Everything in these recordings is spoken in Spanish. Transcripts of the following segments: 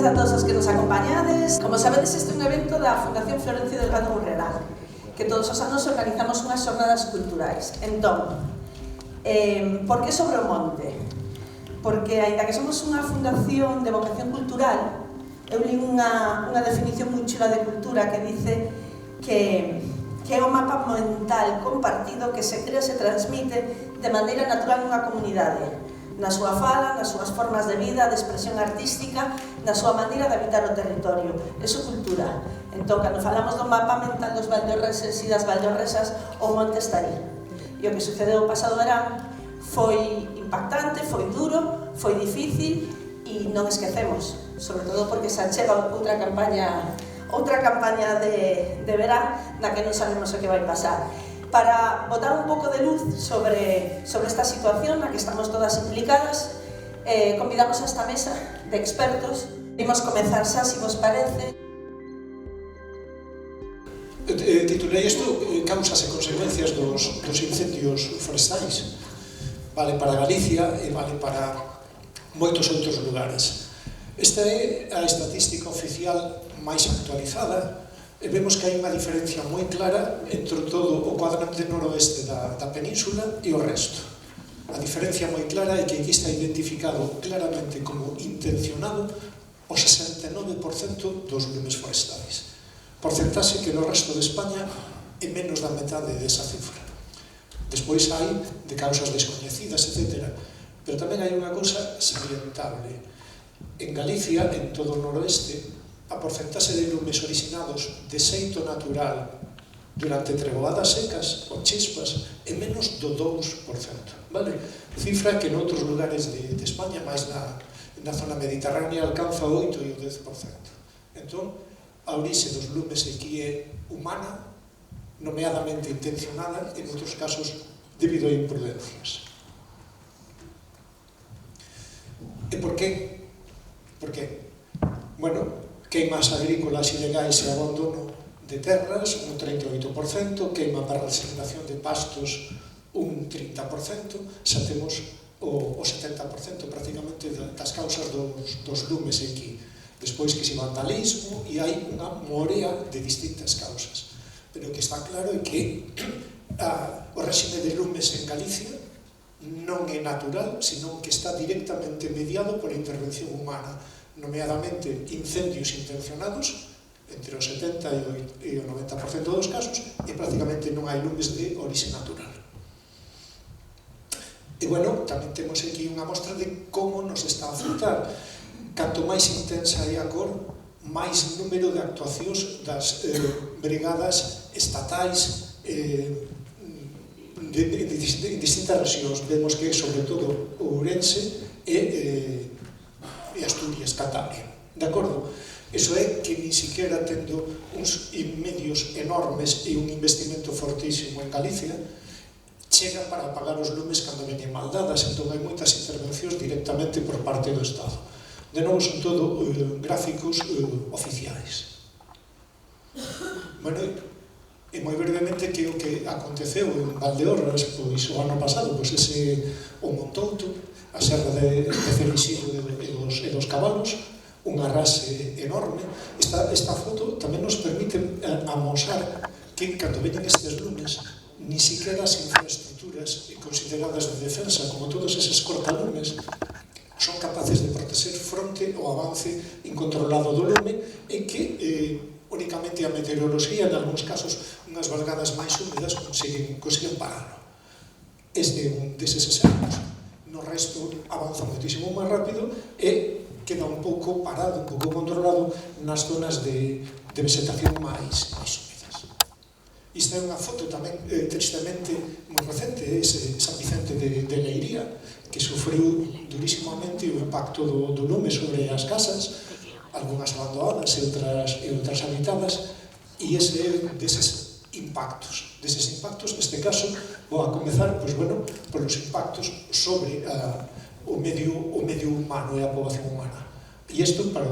a todos os que nos acompañades. Como sabedes, este é un evento da Fundación Florencio Delgado Urrera, que todos os anos organizamos unhas xornadas culturais. Entón, por que sobre o monte? Porque, aínda que somos unha fundación de vocación cultural, eu li unha definición moi chula de cultura que dice que é un mapa mental compartido que se crea e se transmite de maneira natural nunha comunidade, na súa fala, nas súas formas de vida, de expresión artística, na súa maneira de habitar o territorio. Eso é cultura. Entón, cando falamos do mapa mental dos valdorreses e das valdorresas, o monte está aí. E o que sucedeu o pasado verán foi impactante, foi duro, foi difícil e non esquecemos, sobre todo porque se achega outra campaña de verán na que non sabemos o que vai pasar. Para botar un pouco de luz sobre esta situación na que estamos todas implicadas, convidamos a esta mesa de expertos. Imos comezar xa, se vos parece. Titulei isto causas e consecuencias dos incendios forestais. Vale para Galicia e vale para moitos outros lugares. Esta é a estatística oficial máis actualizada. E vemos que hai unha diferencia moi clara entre todo o cuadrante noroeste da península e o resto. A diferencia moi clara é que aquí está identificado claramente como intencionado o 69% dos lumes forestais. Porcentaxe que no resto de España é menos da metade desa cifra. Despois hai de causas descoñecidas, etc. Pero tamén hai unha cousa salientable. En Galicia, en todo o noroeste, a porcentaxe de lumes originados de xeito natural durante treboadas secas ou chispas é menos do 2%, vale? Cifra que noutros lugares de España, máis na zona mediterránea, alcanza o 8 e o 10%. Entón, a orixe dos lumes aquí é humana, nomeadamente intencionada, en outros casos debido a imprudencias. E por qué? Por qué? Bueno, queimas agrícolas ilegais e abandono de terras, un 38%, queima para regeneración de pastos, un 30%, xa temos o 70% prácticamente das causas dos lumes aquí. Despois que se vandalismo e hai unha morea de distintas causas. Pero o que está claro é que o réxime de lumes en Galicia non é natural, senón que está directamente mediado por intervención humana, nomeadamente incendios intencionados, entre o 70 e o 90% dos casos, e prácticamente non hai lumes de orixe natural. E, bueno, tamén temos aquí unha mostra de como nos está a afectar. Canto máis intensa é a cor, máis número de actuacións das brigadas estatais en distintas rexións. Vemos que, sobre todo, Ourense e Asturias, Cantabria, de acordo? Iso é que ni siquiera tendo uns medios enormes e un investimento fortísimo en Galicia, chega para apagar os lumes cando veñen mal dadas, entón hai moitas intervencións directamente por parte do Estado. De novo, son todo gráficos oficiais. Bueno, e moi brevemente que o que aconteceu en Valdeorras, pois o ano pasado, pois ese o Montouto, a serra de Cerixillo e dos Cabalos, unha rase enorme. Esta foto tamén nos permite amosar que cando veñen estes lumes, ni siquiera as infraestructuras consideradas de defensa, como todos eses cortalumes, son capaces de proteger fronte ao avance incontrolado do lume e que únicamente a meteoroloxía, en algúns casos, unhas valgadas máis húmedas, consiguen pararlo. Este é un deses exemplos. No resto avanza moitísimo máis rápido e queda un pouco parado, un pouco controlado nas zonas de vegetación máis húmedas. Isto é unha foto tamén tristemente moi recente, San Vicente de Leiría, que sufriu durísimamente o impacto do lume sobre as casas, algunhas abandonadas e outras habitadas, e ese é deses impactos. Deses impactos, neste caso, vou a comezar, pois, bueno, polos impactos sobre o medio humano e a poboación humana. E isto, para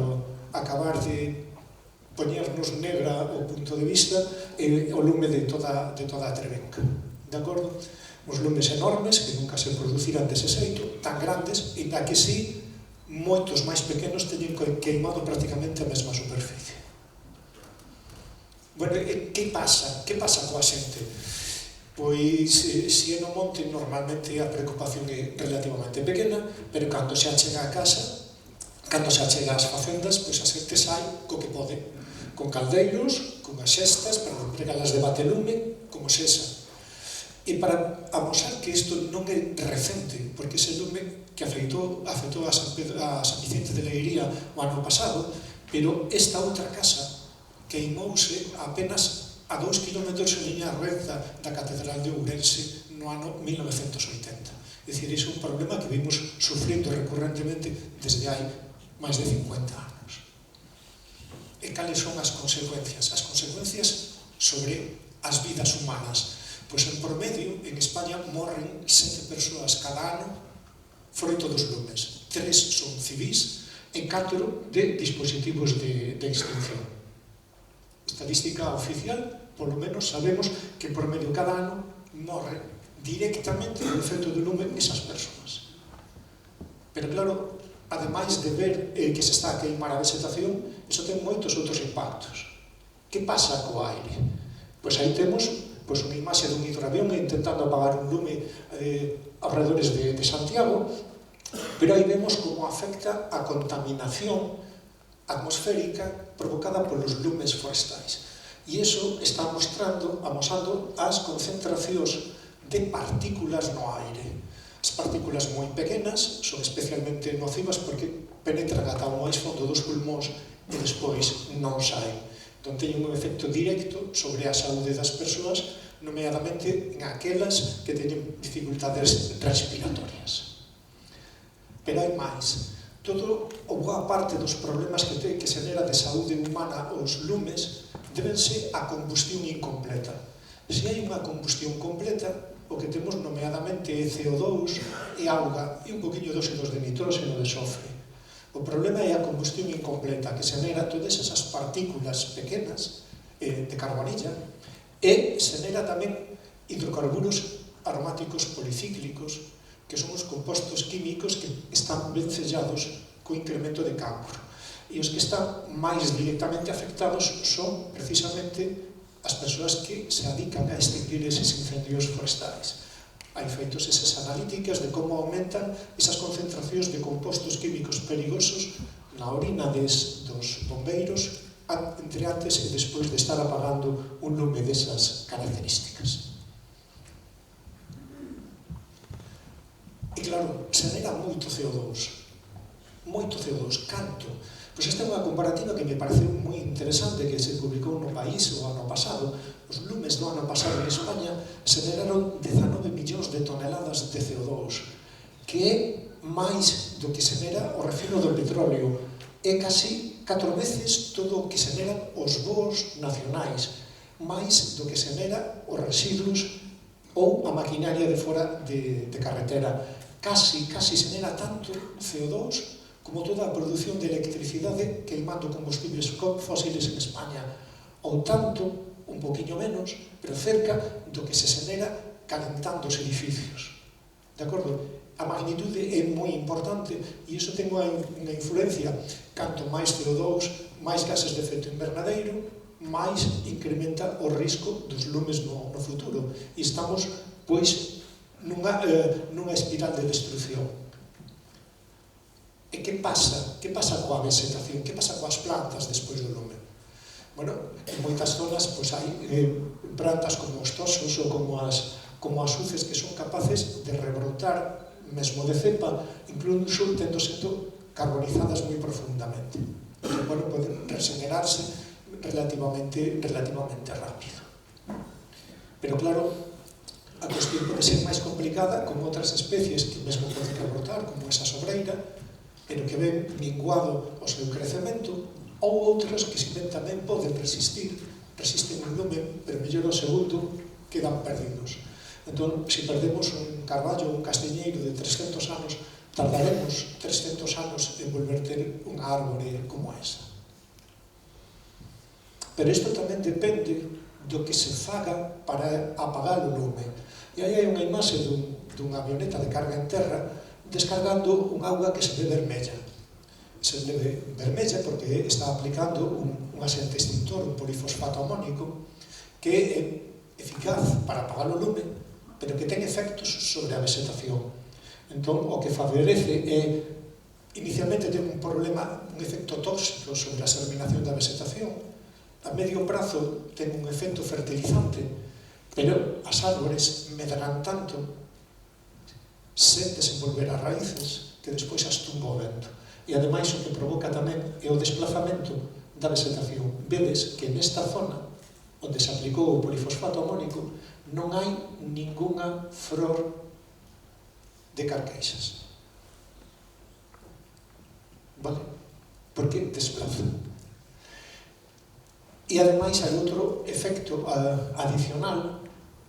acabar de poñernos negra o punto de vista, é o lume de toda a Trebenca. De acordo? Os lumes enormes, que nunca se produciran dese xeito, tan grandes, e na que sí moitos máis pequenos teñen queimado prácticamente a mesma superficie. Bueno, que pasa? Que pasa coa xente? Pois, se é no monte, normalmente a preocupación é relativamente pequena, pero cando se achega a casa, cando se achega ás facendas, pois a xente sai co que pode, con caldeiros, con as xestas, para non pregalas de batelume, como sexa. E para amosar que isto non é recente, porque ese lume que afectou a San Vicente de Leiría o ano pasado, pero esta outra casa queimouse apenas a 2 km en liña recta da Catedral de Ourense no ano 1980. É dicir, iso é un problema que vimos sufrindo recurrentemente desde hai máis de 50 anos. E cales son as consecuencias? As consecuencias sobre as vidas humanas. Pois en promedio, en España, morren 7 persoas cada ano froito dos lumes. 3 son civís e 4 de dispositivos de extinción. Estadística oficial, polo menos sabemos que por medio cada ano morre directamente o efecto do lume esas persoas. Pero claro, ademais de ver que se está a queimar a vegetación, iso ten moitos outros impactos. Que pasa co aire? Pois aí temos unha imaxe dun hidroavión intentando apagar un lume aos redores de Santiago, pero aí vemos como afecta a contaminación atmosférica provocada polos lumes forestais. E iso está amosando as concentracións de partículas no aire. As partículas moi pequenas son especialmente nocivas porque penetran ata o máis fondo dos pulmóns e despois non saen. Entón teñen un efecto directo sobre a saúde das persoas, nomeadamente en aquelas que teñen dificultades respiratorias. Pero hai máis. Todo ou boa parte dos problemas que xenera de saúde humana os lumes debense a combustión incompleta. Se hai unha combustión completa, o que temos nomeadamente é CO2 e auga e un poquinho de óxidos de nitróxeno de sofre. O problema é a combustión incompleta, que xenera todas esas partículas pequenas de carbonilla e xenera tamén hidrocarburos aromáticos policíclicos, que son os compostos químicos que están ben sellados co incremento de cancro. E os que están máis directamente afectados son precisamente as persoas que se adican a extinguir eses incendios forestais. Hai feitos esas analíticas de como aumentan esas concentracións de compostos químicos perigosos na orina dos bombeiros entre antes e despois de estar apagando un lume desas características. E claro, xenera moito CO2. Moito CO2. Canto? Pois esta é unha comparativa que me parece moi interesante que se publicou no País o ano pasado. Os lumes do ano pasado en España xeneraron 19 millóns de toneladas de CO2, que é máis do que xenera o refino do petróleo. É casi 4 veces todo o que xeneran os voos nacionais, máis do que xenera os residuos ou a maquinaria de fora de carretera. Casi xenera tanto CO2 como toda a produción de electricidade queimando combustibles fósiles en España, ou tanto, un poquinho menos, pero cerca do que se xenera calentando os edificios. De acordo? A magnitude é moi importante e iso ten unha influencia. Canto máis CO2, máis gases de efecto invernadeiro, máis incrementa o risco dos lumes no futuro. E estamos, pois, nunha espiral de destrucción. E que pasa? Que pasa coa vegetación? Que pasa coas plantas despois do lume? Bueno, en moitas zonas hai plantas como os toxos ou como as uces que son capaces de rebrotar mesmo de cepa, incluso tendo sendo carbonizadas moi profundamente. Entón, poden regenerarse relativamente rápido. Pero claro, a cuestión pode ser máis complicada con outras especies que mesmo poden rebrotar, como esa sobreira, pero que ven minguado o seu crecemento, ou outras que si ben tamén poden resisten o lume, pero mellor o segundo quedan perdidos. Entón, se perdemos un carballo ou un castiñeiro de 300 anos, tardaremos 300 anos en volver ter unha árbore como esa. Pero isto tamén depende do que se faga para apagar o lume. E aí hai unha imaxe dunha avioneta de carga en terra descargando un auga que se ve vermella. se leve vermella porque está aplicando un axente extintor, un polifosfato amónico, que é eficaz para apagar o lume, pero que ten efectos sobre a vegetación. Entón, o que favorece é, inicialmente ten un problema, un efecto tóxico sobre a germinación da vegetación. A medio prazo ten un efecto fertilizante, pero as árbores medran tanto sen desenvolver as raíces que despois as tumba o vento. E ademais o que provoca tamén é o desplazamento da vegetación. Vedes que nesta zona onde se aplicou o polifosfato amónico non hai ningunha flor de carqueixas. Vale? Porque desplaza. E ademais hai outro efecto adicional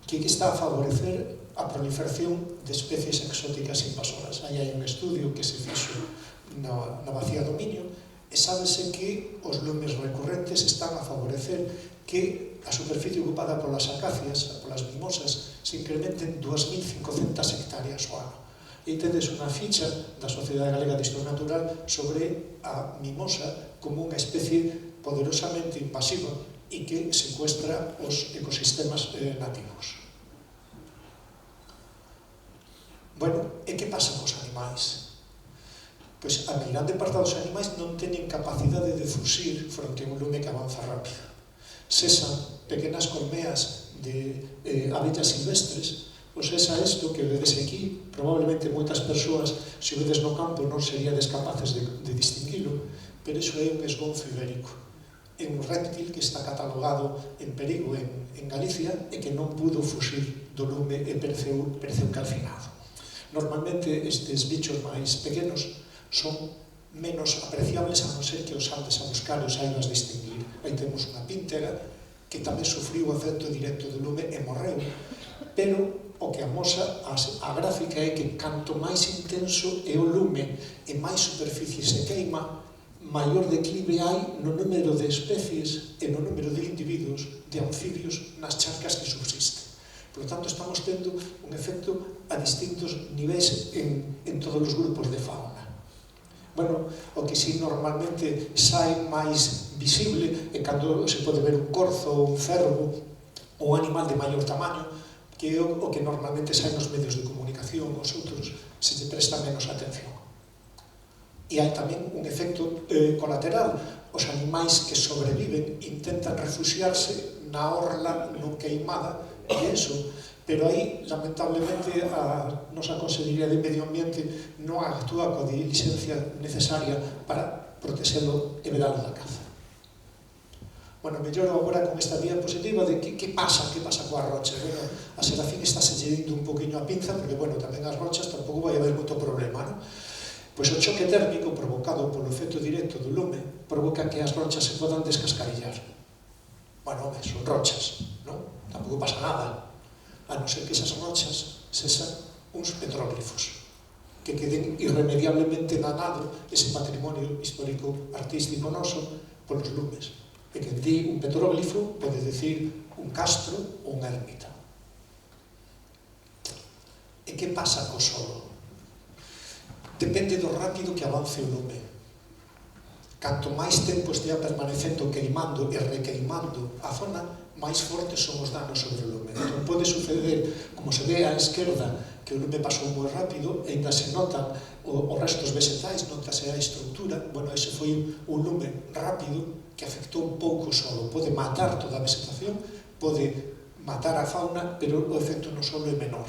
que está a favorecer a proliferación de especies exóticas invasoras. Aí hai un estudio que se fixo na Bacía do Miño e sábese que os lumes recurrentes están a favorecer que a superficie ocupada polas acacias, polas mimosas, se incrementen 2.500 hectáreas ao ano. E tedes unha ficha da Sociedade Galega de Historia Natural sobre a mimosa como unha especie poderosamente invasiva e que secuestra os ecosistemas nativos. Bueno, e que pasa cos animais? Pois a meirande parte dos animais non teñen capacidade de fusir fronte a un lume que avanza rápido. Cesan pequenas colmeas de abellas silvestres, pois esa isto que vedes aquí, probablemente moitas persoas, se o vedes no campo, non seríades capaces de distinguilo, pero iso é un esgonzo ibérico. É un réptil que está catalogado en perigo en Galicia e que non pudo fusir do lume e pereceu calcinado. Normalmente estes bichos máis pequenos son menos apreciables a non ser que os andes a buscar e os saibas distinguir. Aí temos unha píntega que tamén sufriu o efecto directo do lume e morreu, pero o que amosa a gráfica é que canto máis intenso é o lume e máis superficie se queima, maior declive hai no número de especies e no número de individuos de anfibios nas charcas que subsisten. Por lo tanto, estamos tendo un efecto a distintos niveis en todos os grupos de fauna. Bueno, o que si normalmente sai máis visible é cando se pode ver un corzo, un cervo ou un animal de maior tamaño, que é o que normalmente sai nos medios de comunicación, os outros se lle presta menos atención. E hai tamén un efecto colateral. Os animais que sobreviven intentan refugiarse na orla non queimada, e iso, pero aí, lamentablemente, a nosa Consellería de Medio Ambiente non actúa coa diligencia necesaria para protexelo e vedalo da caza. Bueno, mellor agora con esta diapositiva de que pasa coas rochas. Bueno, a Serafín está se lleindo un poquinho a pinza, porque, bueno, tamén as rochas tampouco vai haber moito problema, non? Pois o choque térmico provocado polo efecto directo do lume provoca que as rochas se podan descascarillar. Bueno, son rochas, non? Tampouco pasa nada, a non ser que esas rochas sexan uns petróglifos, que queden irremediablemente danado ese patrimonio histórico artístico noso polos lumes. E que di un petróglifo pode decir un castro ou unha ermita. E que pasa co solo? Depende do rápido que avance o lume. Canto máis tempo estea permanecendo queimando e requeimando a zona, máis fortes son os danos sobre o lume. Entón pode suceder, como se ve á esquerda, que o lume pasou moi rápido e ainda se notan os restos vegetais, notase a estrutura. Bueno, ese foi un lume rápido que afectou un pouco o solo. Pode matar toda a vegetación, pode matar a fauna, pero o efecto no solo é menor.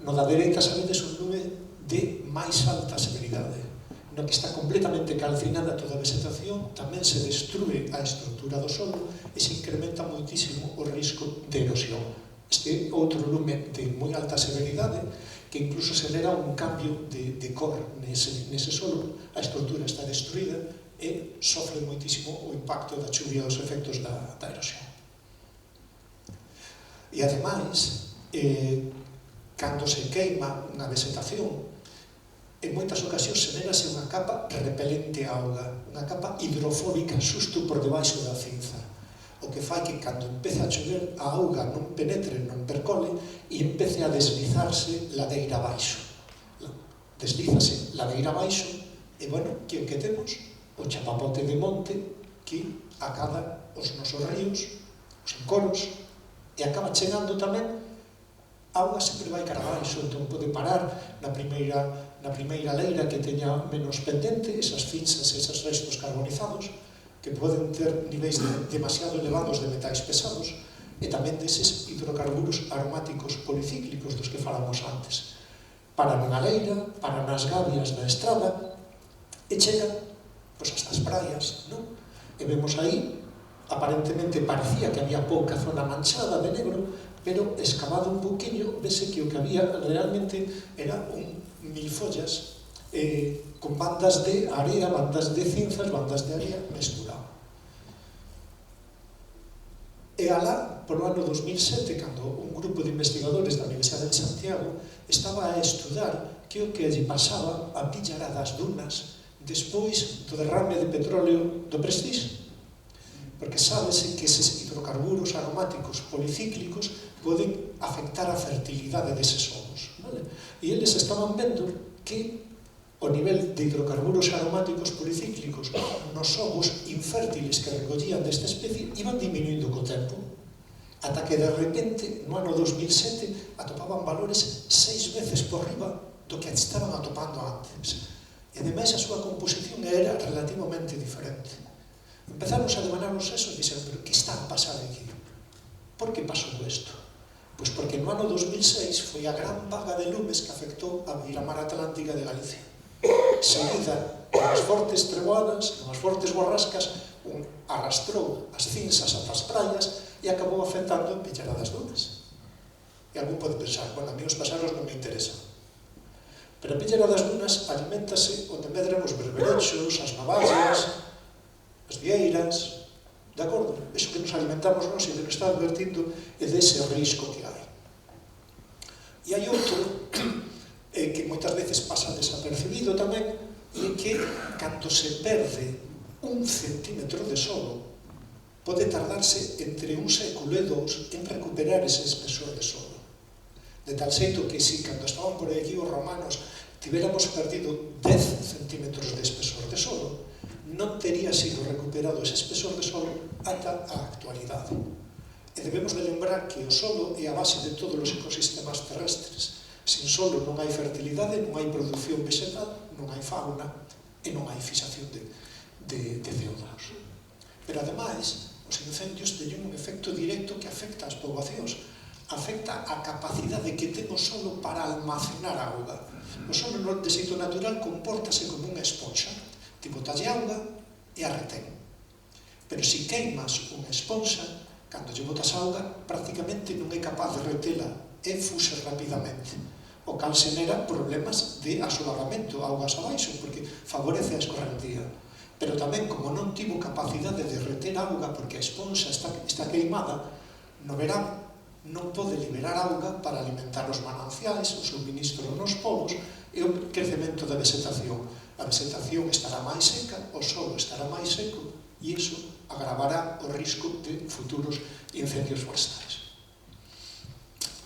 No da dereita sabedes un lume de máis alta severidade, no que está completamente calcinada toda a vegetación, tamén se destrue a estrutura do solo e se incrementa moitísimo o risco de erosión. Este outro lume de moi alta severidade que incluso xenera un cambio de cor nese solo, a estrutura está destruída e sofre moitísimo o impacto da chuvia e os efectos da erosión. E ademais, cando se queima unha vegetación, en moitas ocasións xenérase unha capa repelente á auga, unha capa hidrofóbica xusto por debaixo da cinza, o que fai que cando empeza a chover a auga non penetre, non percole e empece a deslizarse ladeira abaixo. Deslízase ladeira abaixo E, bueno, que o que temos? O chapapote de monte que acaba os nosos ríos, os encoros, e acaba chegando tamén, a auga sempre vai cara abaixo, entón pode parar na primeira leira que teña menos pendente, esas finxas, esos restos carbonizados, que poden ter niveis demasiado elevados de metais pesados, e tamén deses hidrocarburos aromáticos policíclicos dos que falamos antes. Paran na leira, paran nas gabias da estrada, e chegan hasta as praias, non? E vemos aí, aparentemente parecía que había pouca zona manchada de negro, pero escavado un pouquiño, vese que o que había realmente era un milfollas con bandas de area, bandas de cinzas, bandas de area mesturado. E alá, polo ano 2007, cando un grupo de investigadores da Universidade de Santiago estaba a estudar que o que lle pasaba a Pillara das Dunas despois do derrame de petróleo do Prestige. Porque sábese que eses hidrocarburos aromáticos policíclicos poden afectar a fertilidade deses solos. E eles estaban vendo que o nivel de hidrocarburos aromáticos policíclicos nos ovos infértiles que recollían desta especie iban diminuindo co tempo, ata que de repente, no ano 2007, atopaban valores 6 veces por riba do que estaban atopando antes. E ademais a súa composición era relativamente diferente. Empezamos a demanar os sesos e dixeron, pero que está a pasar aquí? Por que pasou isto? Pois porque no ano 2006 foi a gran vaga de lumes que afectou a beiramar atlántica de Galicia. Seguida, unhas fortes treboadas, unhas fortes borrascas, arrastrou as cinzas ata as praias e acabou afectando a Pillara das Dunas. E algún pode pensar, bueno, a mí os pasaros non me interesan. Pero a Pillara das Dunas alimentase onde medran os berberechos, as navallas, as vieiras, de acordo? Eso que nos alimentamos nós e que nos está advertindo é dese risco que hai. E hai outro que moitas veces pasa desapercibido tamén, e que cando se perde 1 centímetro de solo pode tardarse entre 1 século e 2 en recuperar ese espesor de solo. De tal xeito que si cando estaban por aquí os romanos tiveramos perdido 10 centímetros de espesor de solo, non tería sido recuperado ese espesor de solo ata a actualidade. E debemos de lembrar que o solo é a base de todos os ecosistemas terrestres. Sin solo non hai fertilidade, non hai produción vegetal, non hai fauna e non hai fixación de CO2. Pero ademais, os incendios teñen un efecto directo que afecta ás poboacións, afecta a capacidade que temos solo para almacenar auga. O solo de xeito natural compórtase como unha esponxa, ti botalle auga e a retén. Pero se queimas unha esponxa, cando lle botas auga, prácticamente non é capaz de retela e fuxe rapidamente. O cal xenera problemas de asolavamento, augas abaixo, porque favorece a escorrentía. Pero tamén, como non tivo capacidade de reter auga porque a esponxa está queimada, no verán non pode liberar auga para alimentar os mananciais, o suministro nos povos e o crecemento da vegetación. A vegetación estará máis seca, o solo estará máis seco e iso agravará o risco de futuros incendios forestais.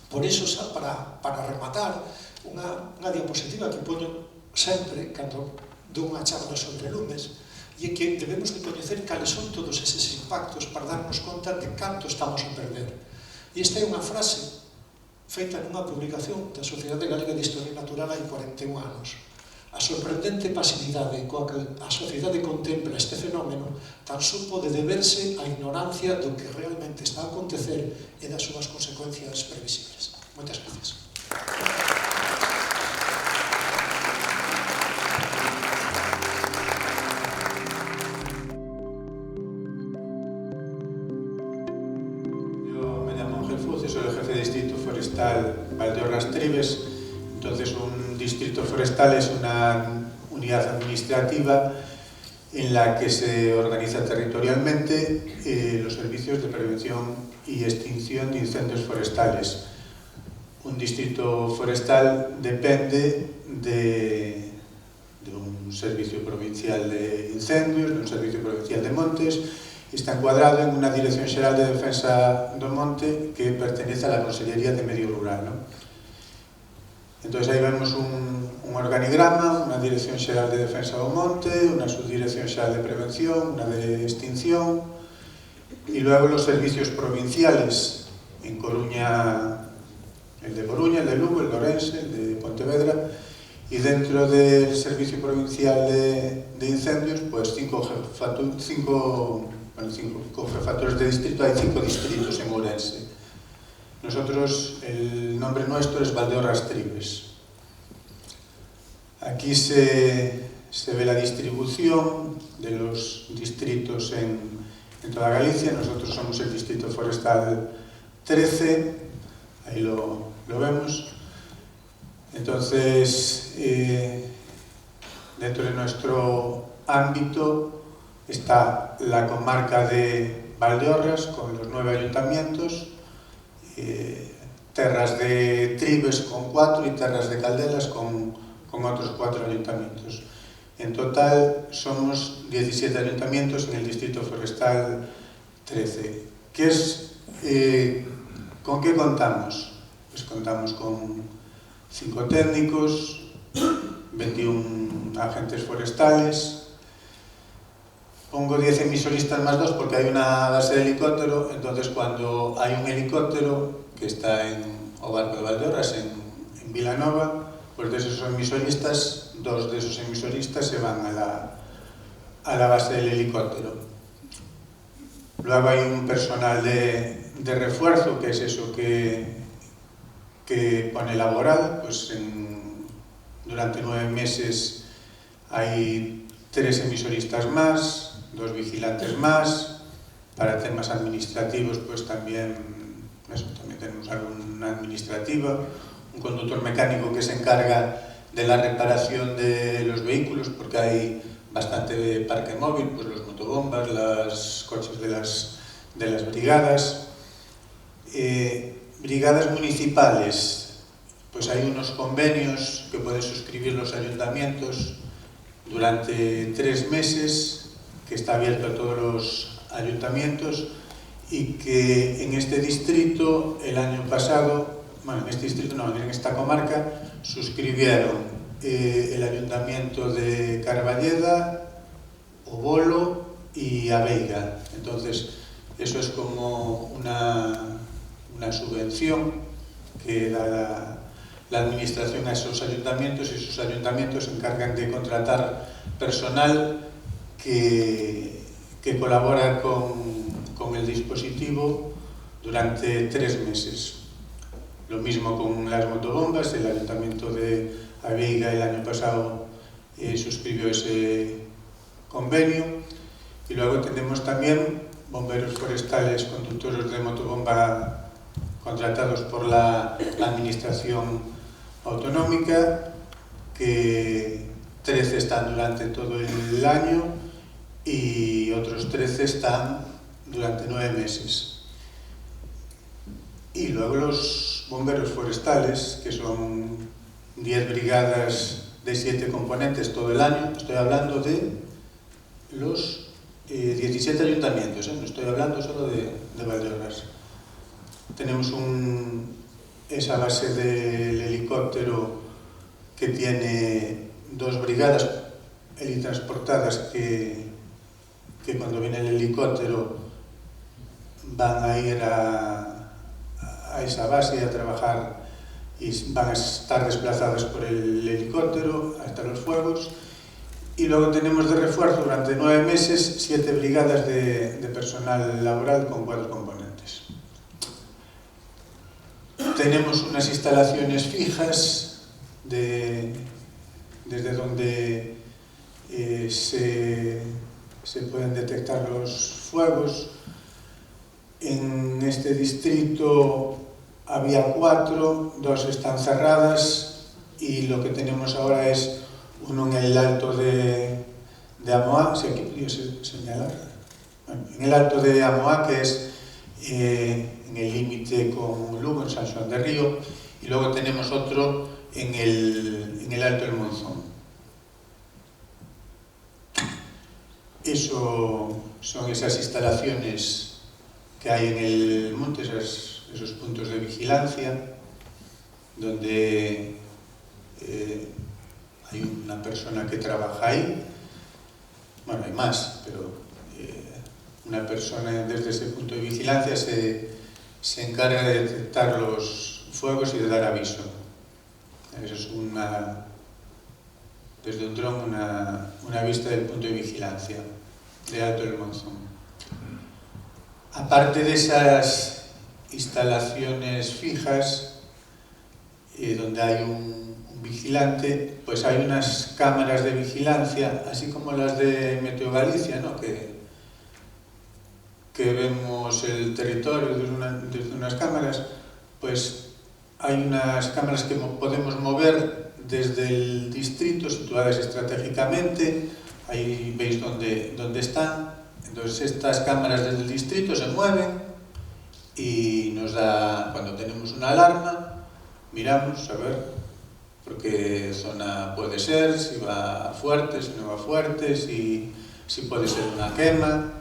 Por iso, para rematar, unha diapositiva que poño sempre cando dou unha charla sobre lumes, e é que debemos de coñecer cales son todos eses impactos para darnos conta de canto estamos a perder. E esta é unha frase feita nunha publicación da Sociedade Galega de Historia Natural hai 41 anos. A sorprendente pasividade coa que a sociedade contempla este fenómeno tan só pode deberse á ignorancia do que realmente está a acontecer e das súas consecuencias previsibles. Moitas gracias. Yo me llamo Ángel Fuz y soy el jefe de Distrito Forestal Valdeorras-Trives. Entonces, un distrito forestal es una unidad administrativa en la que se organiza territorialmente los servicios de prevención y extinción de incendios forestales. Un distrito forestal depende de un servicio provincial de incendios, de un servicio provincial de montes, y está encuadrado en una Dirección Xeral de Defensa do Monte que pertenece a la Consellería de Medio Rural, ¿no? Entonces ahí vemos un un organigrama, unha Dirección Xeral de Defensa do Monte, unha Subdirección Xeral de Prevención, unha de Extinción, y luego los servicios provinciales, en Coruña, el de Coruña, el de Lugo, el de Ourense, el de Pontevedra, y dentro del Servicio Provincial de Incendios, pues cinco jefaturas de distrito, hay 5 distritos en Ourense. Nosotros, el nombre nuestro es Valdeorras-Tribes. Aquí se ve la distribución de los distritos en toda Galicia. Nosotros somos el Distrito Forestal 13, ahí lo vemos. Entonces, dentro de nuestro ámbito está la comarca de Valdeorras con los 9 ayuntamientos, Terras de Tribes con 4 y Terras de Caldelas con otros 4 ayuntamientos. En total somos 17 ayuntamientos en el Distrito Forestal 13. ¿Con qué contamos? Pues contamos con 5 técnicos, 21 agentes forestales. Pongo 10 emisoristas más 2 porque hay una base de helicóptero, entonces cuando hay un helicóptero que está en o barco de Valdeorras, en Vilanova, pues de esos emisoristas, 2 de esos emisoristas se van a la base del helicóptero. Luego hay un personal de refuerzo, que es eso que pone laboral, pues durante 9 meses hay 3 emisoristas más, 2 vigilantes más. Para temas administrativos, pues también tenemos alguna administrativa, un conductor mecánico que se encarga de la reparación de los vehículos, porque hay bastante parque móvil, pues los motobombas, los coches de las brigadas. Brigadas municipales, pues hay unos convenios que pueden suscribir los ayuntamientos durante 3 meses, que está abierto a todos los ayuntamientos, y que en este distrito el año pasado, bueno, en este distrito no, en esta comarca, suscribieron el ayuntamiento de Carballeda, Obolo y Aveiga. Entonces, eso es como una subvención que da la administración a esos ayuntamientos, y esos ayuntamientos se encargan de contratar personal que colabora con el dispositivo durante 3 meses. Lo mismo con las motobombas. El ayuntamiento de Aveiga el año pasado suscribió ese convenio, y luego tenemos también bomberos forestales conductores de motobomba contratados por la administración autonómica, que 13 están durante todo el año y otros 13 están durante 9 meses. Y luego los bomberos forestales, que son 10 brigadas de 7 componentes todo el año. Estoy hablando de los 17 ayuntamientos, no estoy hablando solo de Valdeorras. Tenemos esa base del helicóptero que tiene 2 brigadas helitransportadas que cuando viene el helicóptero van a ir a esa base a trabajar, y van a estar desplazadas por el helicóptero hasta los fuegos. Y luego tenemos de refuerzo durante 9 meses 7 brigadas de personal laboral con 4 componentes. Tenemos unas instalaciones fijas desde donde se pueden detectar los fuegos. En este distrito había 4, 2 están cerradas, y lo que tenemos ahora es uno en el alto de Amoá, si aquí pudiese señalar, en el alto de Amoá, que es en el límite con Lugo, en San Xoán de Río, y luego tenemos otro en el alto del Monzón. Eso son esas instalaciones que hay en el monte, esos puntos de vigilancia, donde hay una persona que trabaja ahí, bueno, hay más, pero una persona desde ese punto de vigilancia se encarga de detectar los fuegos y de dar aviso. Eso es desde un dron una vista del punto de vigilancia de Alto del Monzón. Aparte de esas instalaciones fijas, donde hay un vigilante, pues hay unas cámaras de vigilancia, así como las de Meteo Galicia, ¿no? que vemos el territorio desde unas cámaras, pues hay unas cámaras que podemos mover desde el distrito, situadas estratégicamente. Ahí veis dónde están. Entonces estas cámaras desde el distrito se mueven y nos da, cuando tenemos una alarma, miramos a ver por qué zona puede ser, si va fuerte, si no va fuerte, si puede ser una quema.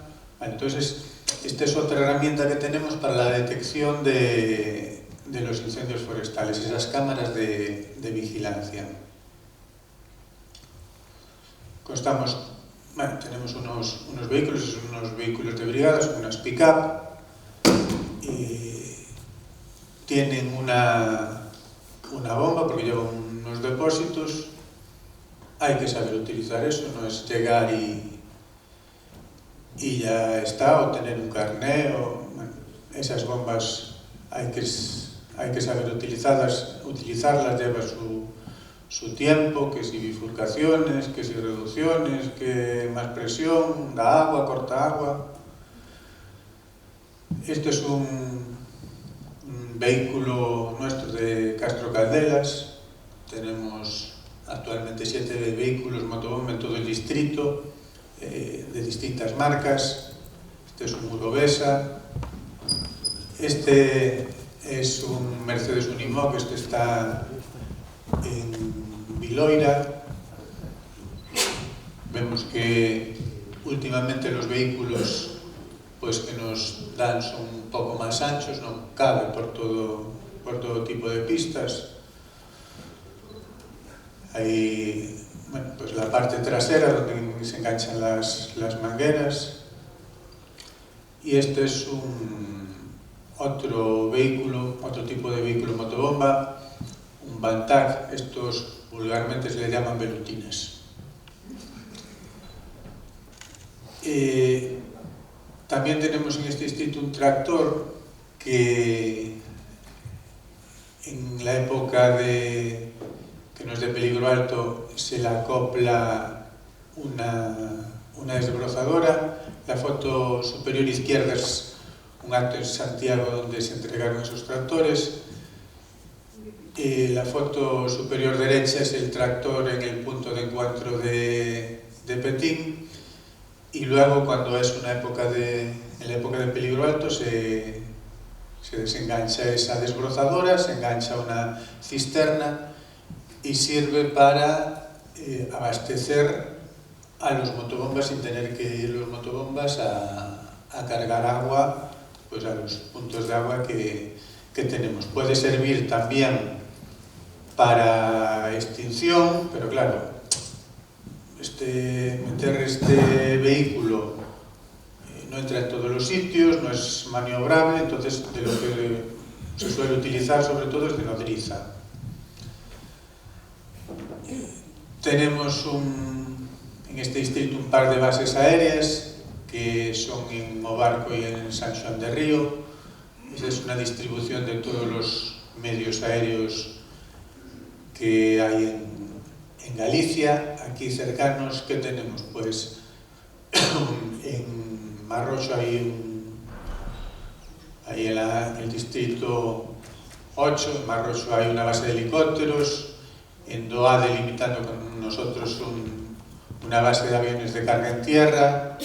Entonces esta es otra herramienta que tenemos para la detección de los incendios forestales, esas cámaras de vigilancia. Tenemos unos vehículos de brigadas, unas pick-up, tienen una bomba porque llevan unos depósitos. Hay que saber utilizar eso, no es llegar y ya está, o tener un carné, esas bombas hay que saber utilizarlas, lleva su tiempo, que si bifurcaciones, que si reducciones, que más presión, da agua, corta agua. Este es un vehículo nuestro de Castro Caldelas. Tenemos actualmente 7 vehículos motobomba en todo el distrito, de distintas marcas. Este es un Urovesa. Este es un Mercedes Unimog, este está en Viloira. Vemos que últimamente los vehículos pues que nos dan son un poco más anchos, no cabe por todo tipo de pistas. Hay pues la parte trasera donde se enganchan las mangueras, y este es otro tipo de vehículo motobomba, un Bantac. Estos vulgarmente se le llaman velutinas. También tenemos en este distrito un tractor que en la época que no es de peligro alto se le acopla una desbrozadora. La foto superior izquierda es un acto en Santiago donde se entregaron esos tractores. La foto superior derecha es el tractor en el punto de encuentro de Petín. Y luego, cuando es en la época de peligro alto, se desengancha esa desbrozadora, se engancha una cisterna y sirve para abastecer a los motobombas sin tener que ir los motobombas a cargar agua pues a los puntos de agua que tenemos. Puede servir también para extinción, pero claro, meter este vehículo no entra en todos los sitios, no es maniobrable, entonces de lo que se suele utilizar sobre todo es de nodriza. Tenemos en este distrito un par de bases aéreas que son en Mobarco y en San Xoán de Río. Esa es una distribución de todos los medios aéreos que hay en Galicia. Aquí cercanos, ¿qué tenemos? Pues en Marrocho hay en el distrito 8, en Marrocho hay una base de helicópteros, en Doade, limitando con nosotros, una base de aviones de carga en tierra.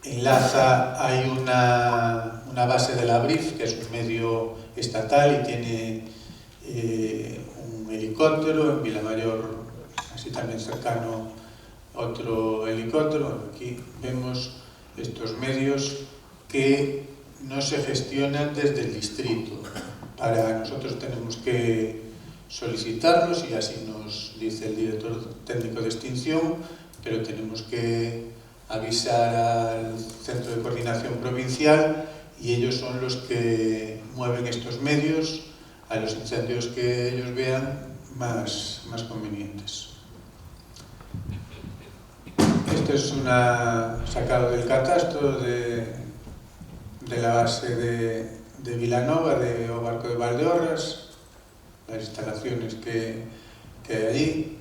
En Laza hay una base de la BRIF, que es un medio estatal y tiene un helicóptero. En Vilamayor, así también cercano, otro helicóptero. Aquí vemos estos medios que no se gestionan desde el distrito. Nosotros tenemos que solicitarlos y así nos dice el director técnico de extinción, pero tenemos que avisar al Centro de Coordinación Provincial y ellos son los que mueven estos medios a los incendios que ellos vean más convenientes. Esto es sacado del catastro de la base de Vilanova, de O Barco de Valdeorras, las instalaciones que hay allí.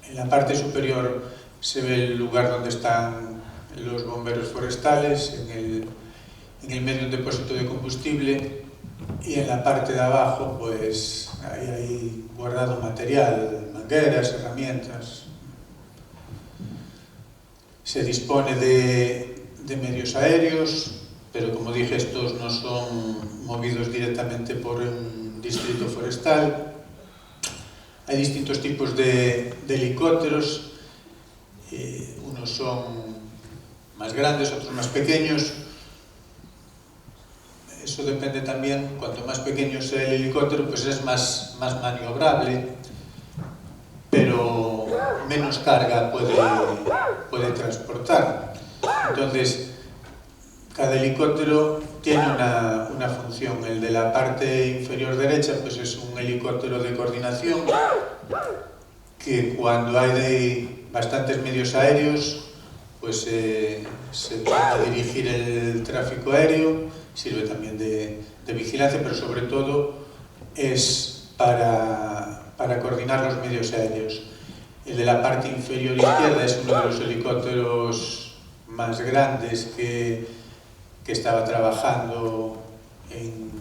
En la parte superior se ve el lugar donde están los bomberos forestales, en el medio un depósito de combustible, y en la parte de abajo pues hay guardado material, mangueras, herramientas. Se dispone de medios aéreos, pero como dije, estos no son movidos directamente por un distrito forestal. Hay distintos tipos de helicópteros, unos son más grandes, otros más pequeños. Eso depende también, cuanto más pequeño sea el helicóptero, pues es más maniobrable, pero menos carga puede transportar. Entonces, cada helicóptero tiene una función. El de la parte inferior derecha pues es un helicóptero de coordinación que cuando hay bastantes medios aéreos pues se puede dirigir el tráfico aéreo, sirve también de vigilancia, pero sobre todo es para coordinar los medios aéreos. El de la parte inferior izquierda es uno de los helicópteros más grandes que estaba trabajando en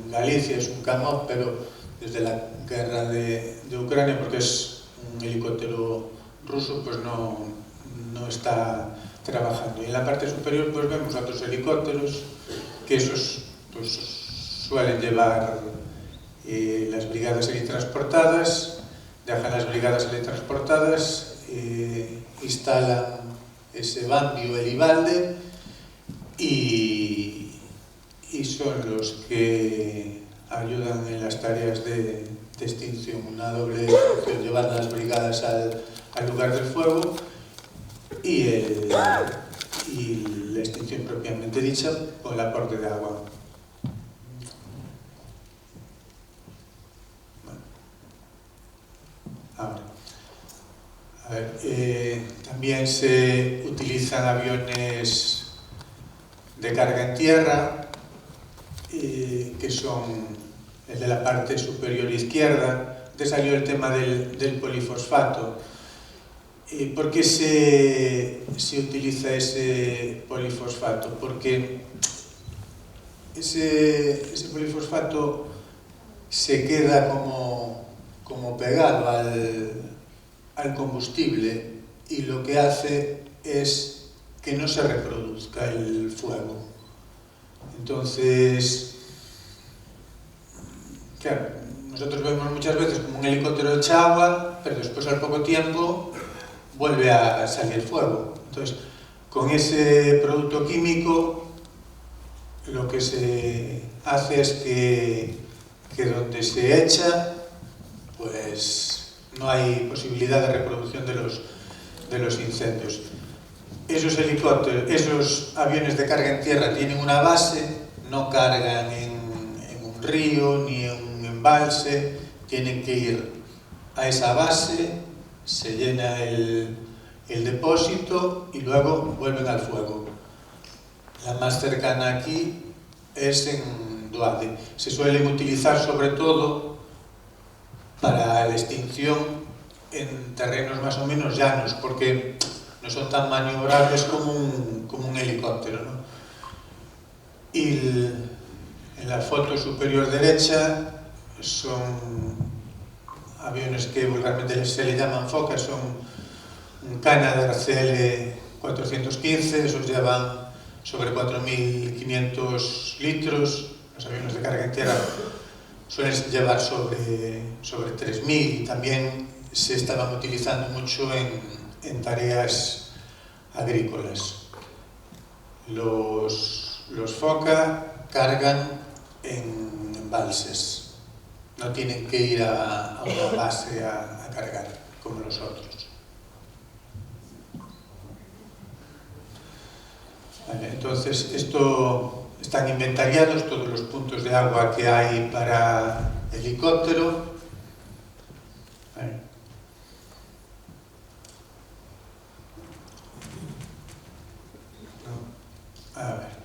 Galicia, es un Kamov, pero desde la guerra de Ucrania, porque es un helicóptero ruso, pues no está trabajando. Y en la parte superior pues vemos otros helicópteros, que esos pues suelen llevar las brigadas helitransportadas, dejan las brigadas helitransportadas, instalan ese Bambi o Helibalde y son los que ayudan en las tareas de extinción, una doble función, llevar las brigadas al lugar del fuego y la extinción propiamente dicha con el aporte de agua. Bueno. Ahora, a ver, también se utilizan aviones de carga en tierra, que son el de la parte superior izquierda. Te salió el tema del polifosfato. ¿Por qué se utiliza ese polifosfato? Porque ese polifosfato se queda como pegado al combustible y lo que hace es que no se reproduzca el fuego. Entonces, claro, nosotros vemos muchas veces como un helicóptero echa agua, pero después al poco tiempo vuelve a salir fuego. Entonces, con ese producto químico lo que se hace es que donde se echa pues no hay posibilidad de reproducción de los incendios. Esos helicópteros, esos aviones de carga en tierra tienen una base, no cargan en un río ni en un embalse, tienen que ir a esa base, se llena el depósito y luego vuelven al fuego. La más cercana aquí es en Duade. Se suelen utilizar sobre todo para la extinción en terrenos más o menos llanos, porque no son tan maniobrables como un helicóptero, ¿no? Y en la foto superior derecha son aviones que vulgarmente se le llaman focas, son un Canadair CL415, esos llevan sobre 4.500 litros, los aviones de carga en tierra suelen llevar sobre 3.000 y también se estaban utilizando mucho en tareas agrícolas. Los Foca cargan en embalses. No tienen que ir a una base a cargar, como los otros. Vale, entonces, están inventariados todos los puntos de agua que hay para helicóptero. Vale. A ver.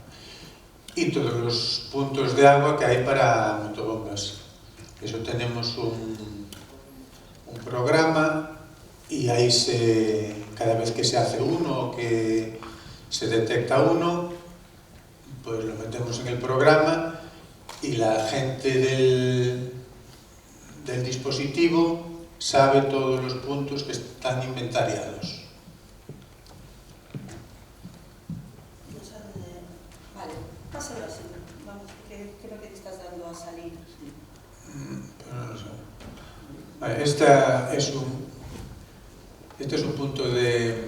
Y todos los puntos de agua que hay para motobombas. Eso tenemos un programa y ahí cada vez que se hace uno o que se detecta uno, pues lo metemos en el programa y la gente del dispositivo sabe todos los puntos que están inventariados. Vale, pásalo así, vamos, porque creo que te estás dando a salir. Pero no lo sé. Vale, este es un punto de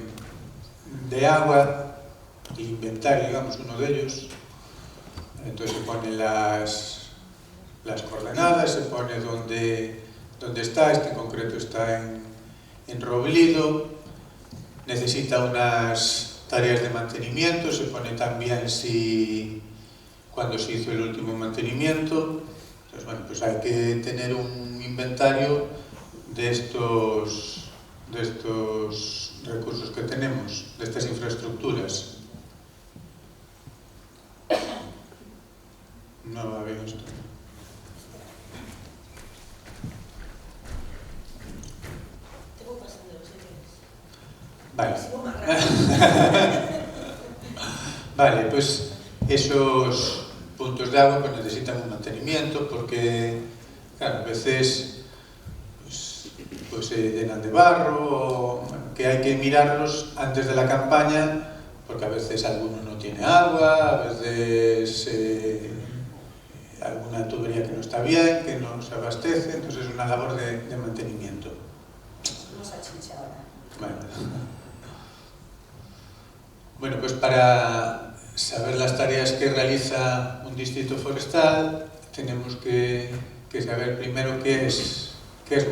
agua, el inventario, digamos, uno de ellos. Entonces se ponen las coordenadas, se pone dónde está, este en concreto está en Robledo, necesita unas tareas de mantenimiento, se pone también cuando se hizo el último mantenimiento. Entonces, bueno, pues hay que tener un inventario de estos recursos que tenemos, de estas infraestructuras. No va bien esto. Te voy pasando los Vale. Vale, pues esos puntos de agua pues necesitan un mantenimiento porque, claro, a veces pues se llenan de barro, o, bueno, que hay que mirarlos antes de la campaña porque a veces alguno no tiene agua, a veces alguna tubería que no está bien, que no se abastece, entonces es una labor de mantenimiento. Vamos a chicha ahora. Bueno, pues para saber las tareas que realiza un distrito forestal tenemos que saber primero qué es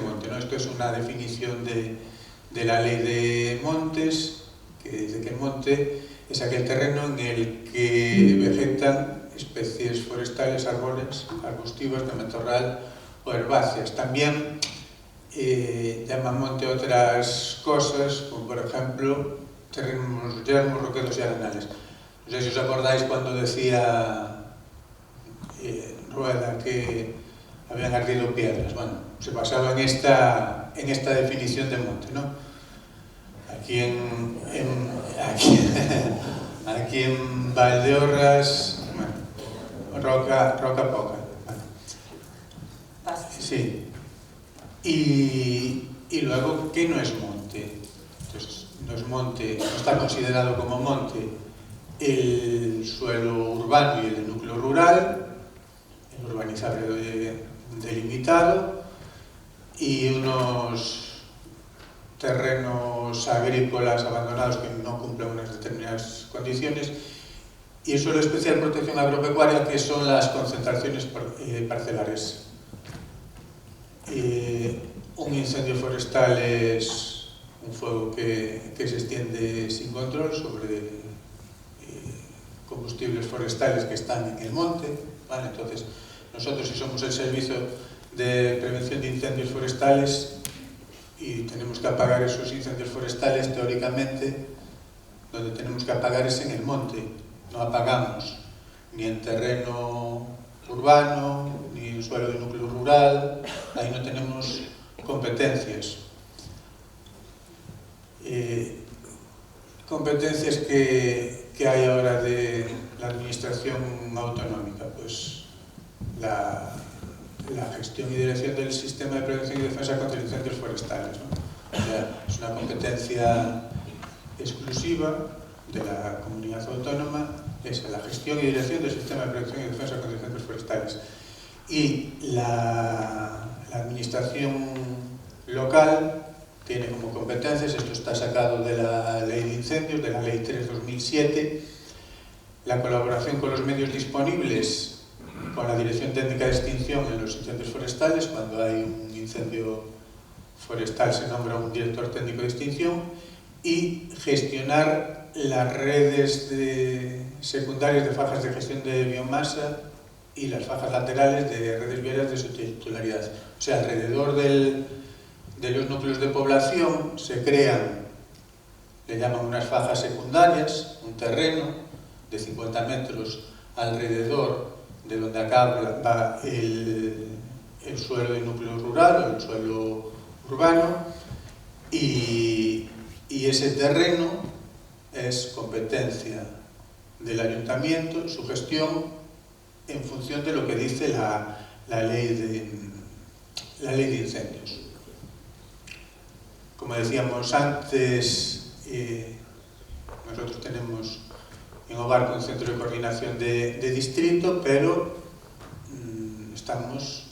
monte, ¿no? Esto es una definición de la ley de montes, que dice que monte es aquel terreno en el que vegetan especies forestales, árboles, arbustivos, de matorral o herbáceas. También llaman monte otras cosas, como por ejemplo terrenos yermos, roquedos y arenales. No sé si os acordáis cuando decía Rueda que habían ardido piedras. Bueno, se basaba en esta definición de monte, ¿no? Aquí en Valdeorras, bueno, roca poca. Bueno. Sí. Y luego, ¿qué no es monte? Entonces, no es monte, no está considerado como monte el suelo urbano y el núcleo rural, el urbanizable delimitado, y unos terrenos agrícolas abandonados que no cumplen unas determinadas condiciones, y el suelo de especial protección agropecuaria, que son las concentraciones parcelares. Un incendio forestal es un fuego que se extiende sin control sobre combustibles forestales que están en el monte, ¿vale? Entonces, nosotros, si somos el servicio de prevención de incendios forestales y tenemos que apagar esos incendios forestales, teóricamente, donde tenemos que apagar es en el monte. No apagamos ni en terreno urbano, ni en suelo de núcleo rural, ahí no tenemos competencias. Competencias que hay ahora de la administración autonómica, pues la gestión y dirección del sistema de prevención y defensa contra incendios forestales, ¿no? O sea, es una competencia exclusiva de la comunidad autónoma, es la gestión y dirección del sistema de prevención y defensa contra incendios forestales. Y la administración local tiene como competencias, esto está sacado de la Ley de Incendios, de la Ley 3/2007, la colaboración con los medios disponibles con la Dirección Técnica de Extinción en los incendios forestales. Cuando hay un incendio forestal se nombra un director técnico de extinción, y gestionar las redes secundarias de fajas de gestión de biomasa y las fajas laterales de redes viarias de su titularidad. O sea, alrededor de los núcleos de población se crean, le llaman unas fajas secundarias, un terreno de 50 metros alrededor de donde acaba el suelo del núcleo rural o el suelo urbano, y ese terreno es competencia del ayuntamiento, su gestión en función de lo que dice la ley de incendios. Como decíamos antes, nosotros tenemos en Obarco un centro de coordinación de distrito, pero estamos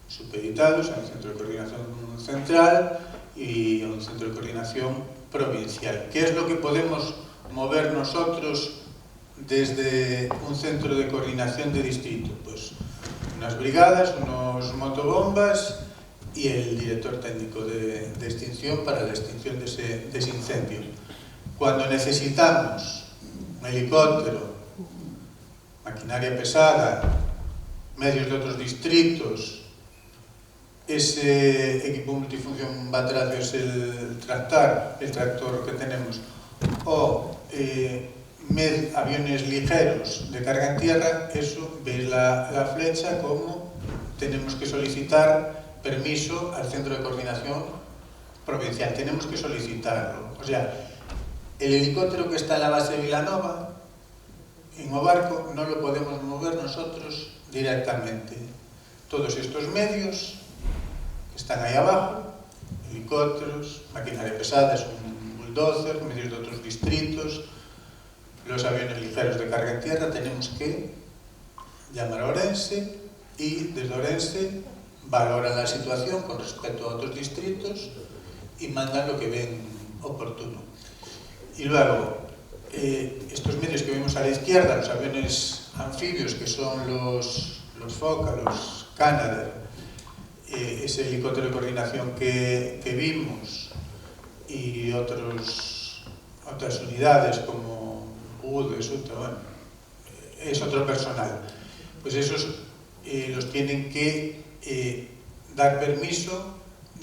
supeditados a un centro de coordinación central y a un centro de coordinación provincial. ¿Qué es lo que podemos mover nosotros desde un centro de coordinación de distrito? Pues unas brigadas, unos motobombas y el director técnico de extinción para la extinción de ese incendio. Cuando necesitamos un helicóptero, maquinaria pesada, medios de otros distritos, ese equipo multifunción Batracio es el tractor que tenemos, o aviones ligeros de carga en tierra, eso veis la flecha como tenemos que solicitar permiso al centro de coordinación provincial, tenemos que solicitarlo. O sea, el helicóptero que está en la base de Vilanova, en Obarco, no lo podemos mover nosotros directamente. Todos estos medios que están ahí abajo, helicópteros, maquinaria pesada, es un bulldozer, medios de otros distritos, los aviones ligeros de carga en tierra, tenemos que llamar a Ourense y desde Ourense valoran la situación con respecto a otros distritos y mandan lo que ven oportuno. Y luego, estos medios que vemos a la izquierda, los aviones anfibios, que son los Foca, los Canadair, ese helicóptero de coordinación que vimos, y otras unidades como UD, bueno, es otro personal. Pues esos los tienen que dar permiso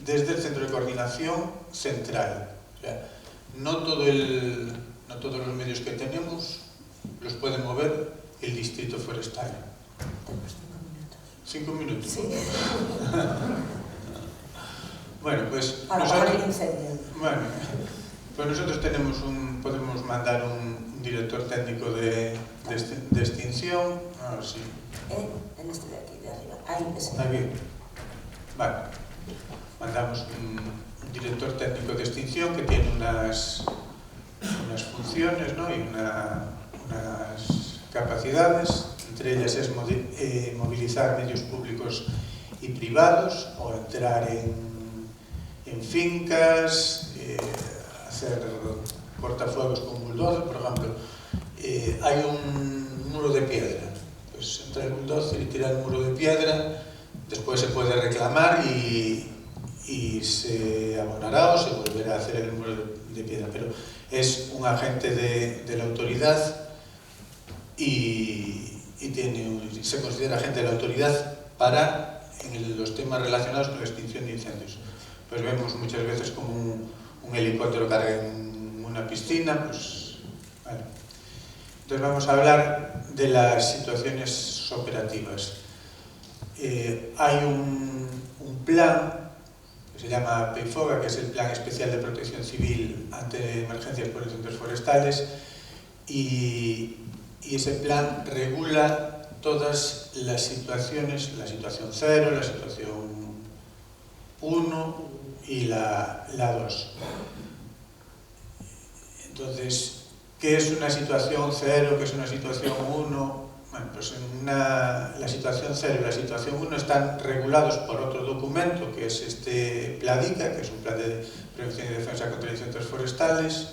desde el centro de coordinación central. O sea, no todos los medios que tenemos los puede mover el distrito forestal. Tenemos 5 minutos. 5 minutos. Sí. Bueno, pues para nosotros, apagar el incendio. Bueno, pues nosotros podemos mandar un director técnico de extinción. A ver si. En este de aquí, de arriba. Ahí, ese. Aquí. Vale. Mandamos un director técnico de extinción que tiene unas funciones, ¿no? Y unas capacidades. Entre ellas es movilizar medios públicos y privados, o entrar en fincas, hacer cortafuegos con bulldozer, por ejemplo. Hay un muro de piedra, pues entra el bulldozer y tira el muro de piedra, después se puede reclamar y se abonará o se volverá a hacer el muro de piedra, pero es un agente de la autoridad y se considera agente de la autoridad en los temas relacionados con la extinción de incendios. Pues vemos muchas veces como un helicóptero carga en una piscina, pues vale. Entonces vamos a hablar de las situaciones operativas. Hay un plan que se llama PEIFOGA, que es el Plan Especial de Protección Civil ante Emergencias por Incendios Forestales, y ese plan regula todas las situaciones, la situación 0, la situación 1 y la 2. Entonces, ¿qué es una situación 0? ¿Qué es una situación 1? Bueno, pues la situación 0 y la situación 1 están regulados por otro documento, que es este PLADICA, que es un Plan de Prevención y Defensa contra Incendios Forestales,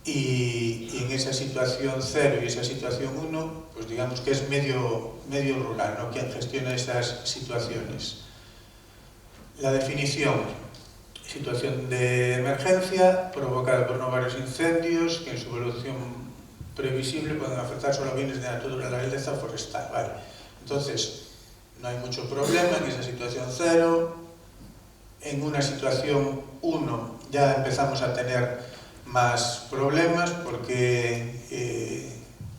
y en esa situación 0 y esa situación 1, pues digamos que es medio rural, ¿no?, quien gestiona esas situaciones. La definición: situación de emergencia provocada por varios incendios que en su evolución previsible pueden afectar solo a bienes de naturaleza forestal. Vale. Entonces, no hay mucho problema en esa situación 0. En una situación 1 ya empezamos a tener más problemas porque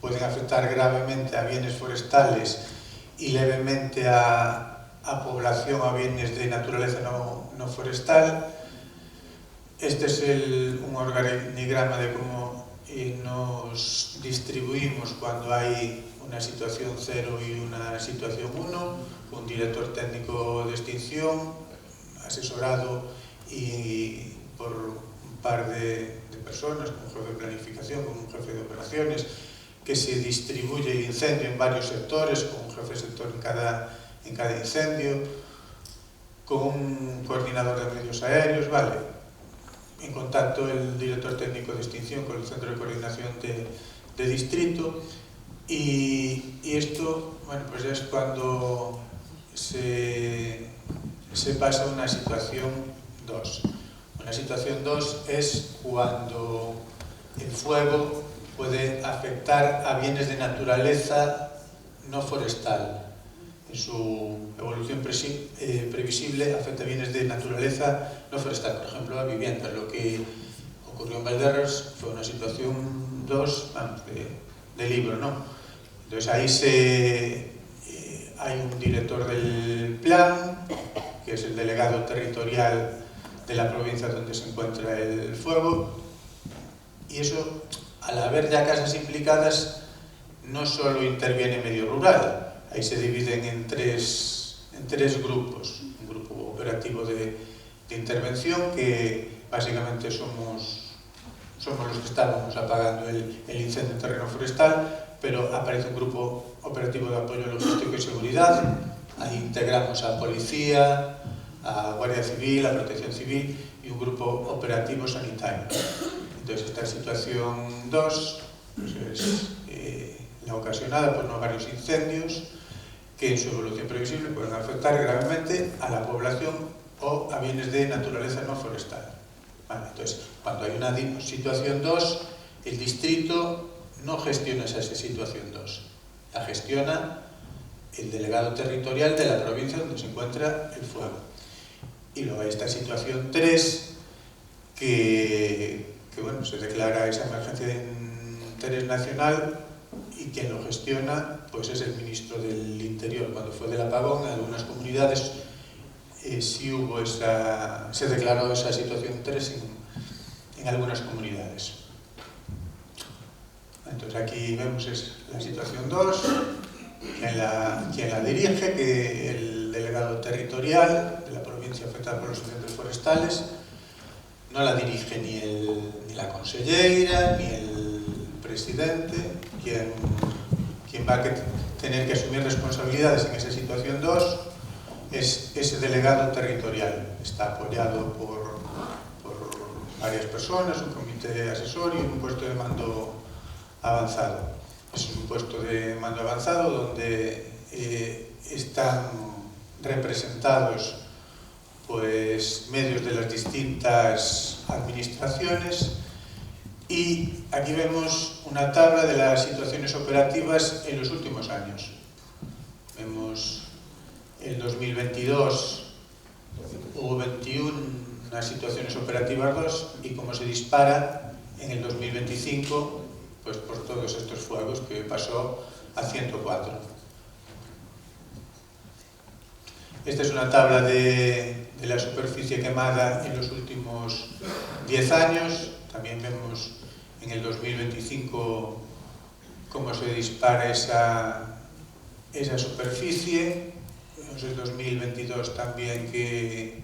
pueden afectar gravemente a bienes forestales y levemente a población, a bienes de naturaleza no forestal. Este es un organigrama de cómo nos distribuimos cuando hay una situación 0 y una situación 1, con un director técnico de extinción, asesorado y por un par de personas, con un jefe de planificación, con un jefe de operaciones, que se distribuye el incendio en varios sectores, con un jefe de sector en cada incendio, con un coordinador de medios aéreos, vale. En contacto el director técnico de extinción con el centro de coordinación de distrito, y esto, bueno, pues ya es cuando se pasa a una situación 2. Una situación 2 es cuando el fuego puede afectar a bienes de naturaleza no forestal. En su evolución previsible afecta a bienes de naturaleza no forestal, por ejemplo, a viviendas. Lo que ocurrió en Valderras fue una situación 2, vamos, de libro, ¿no? Entonces ahí hay un director del plan, que es el delegado territorial de la provincia donde se encuentra el fuego, y eso, al haber ya casas implicadas, no solo interviene medio rural. Ahí se dividen en tres grupos. Un grupo operativo de intervención, que básicamente somos los que estábamos apagando el incendio en terreno forestal, pero aparece un grupo operativo de apoyo logístico y seguridad. Ahí integramos a policía, a Guardia Civil, a Protección Civil y un grupo operativo sanitario. Entonces, esta situación 2 pues es la ocasionada por varios incendios que en su evolución previsible pueden afectar gravemente a la población o a bienes de naturaleza no forestal. Vale, entonces, cuando hay una situación 2, el distrito no gestiona esa situación 2, la gestiona el delegado territorial de la provincia donde se encuentra el fuego. Y luego hay esta situación 3, que bueno, se declara esa emergencia de interés nacional, y quien lo gestiona pues es el ministro del Interior. Cuando fue del apagón, en algunas comunidades sí se declaró esa situación 3 en algunas comunidades. Entonces aquí vemos la situación 2, quien la dirige, que el delegado territorial de la provincia afectada por los incendios forestales. No la dirige ni la consellera, ni el presidente. Quien va a tener que asumir responsabilidades en esa situación 2 es ese delegado territorial. Está apoyado por varias personas, un comité asesor y un puesto de mando avanzado. Es un puesto de mando avanzado donde están representados pues medios de las distintas administraciones, y aquí vemos una tabla de las situaciones operativas en los últimos años. Vemos el 2022 hubo 21 situaciones operativas 2, y cómo se dispara en el 2025 pues por todos estos fuegos, que pasó a 104. Esta es una tabla de la superficie quemada en los últimos 10 años. También vemos en el 2025 cómo se dispara esa superficie. Vemos el 2022 también que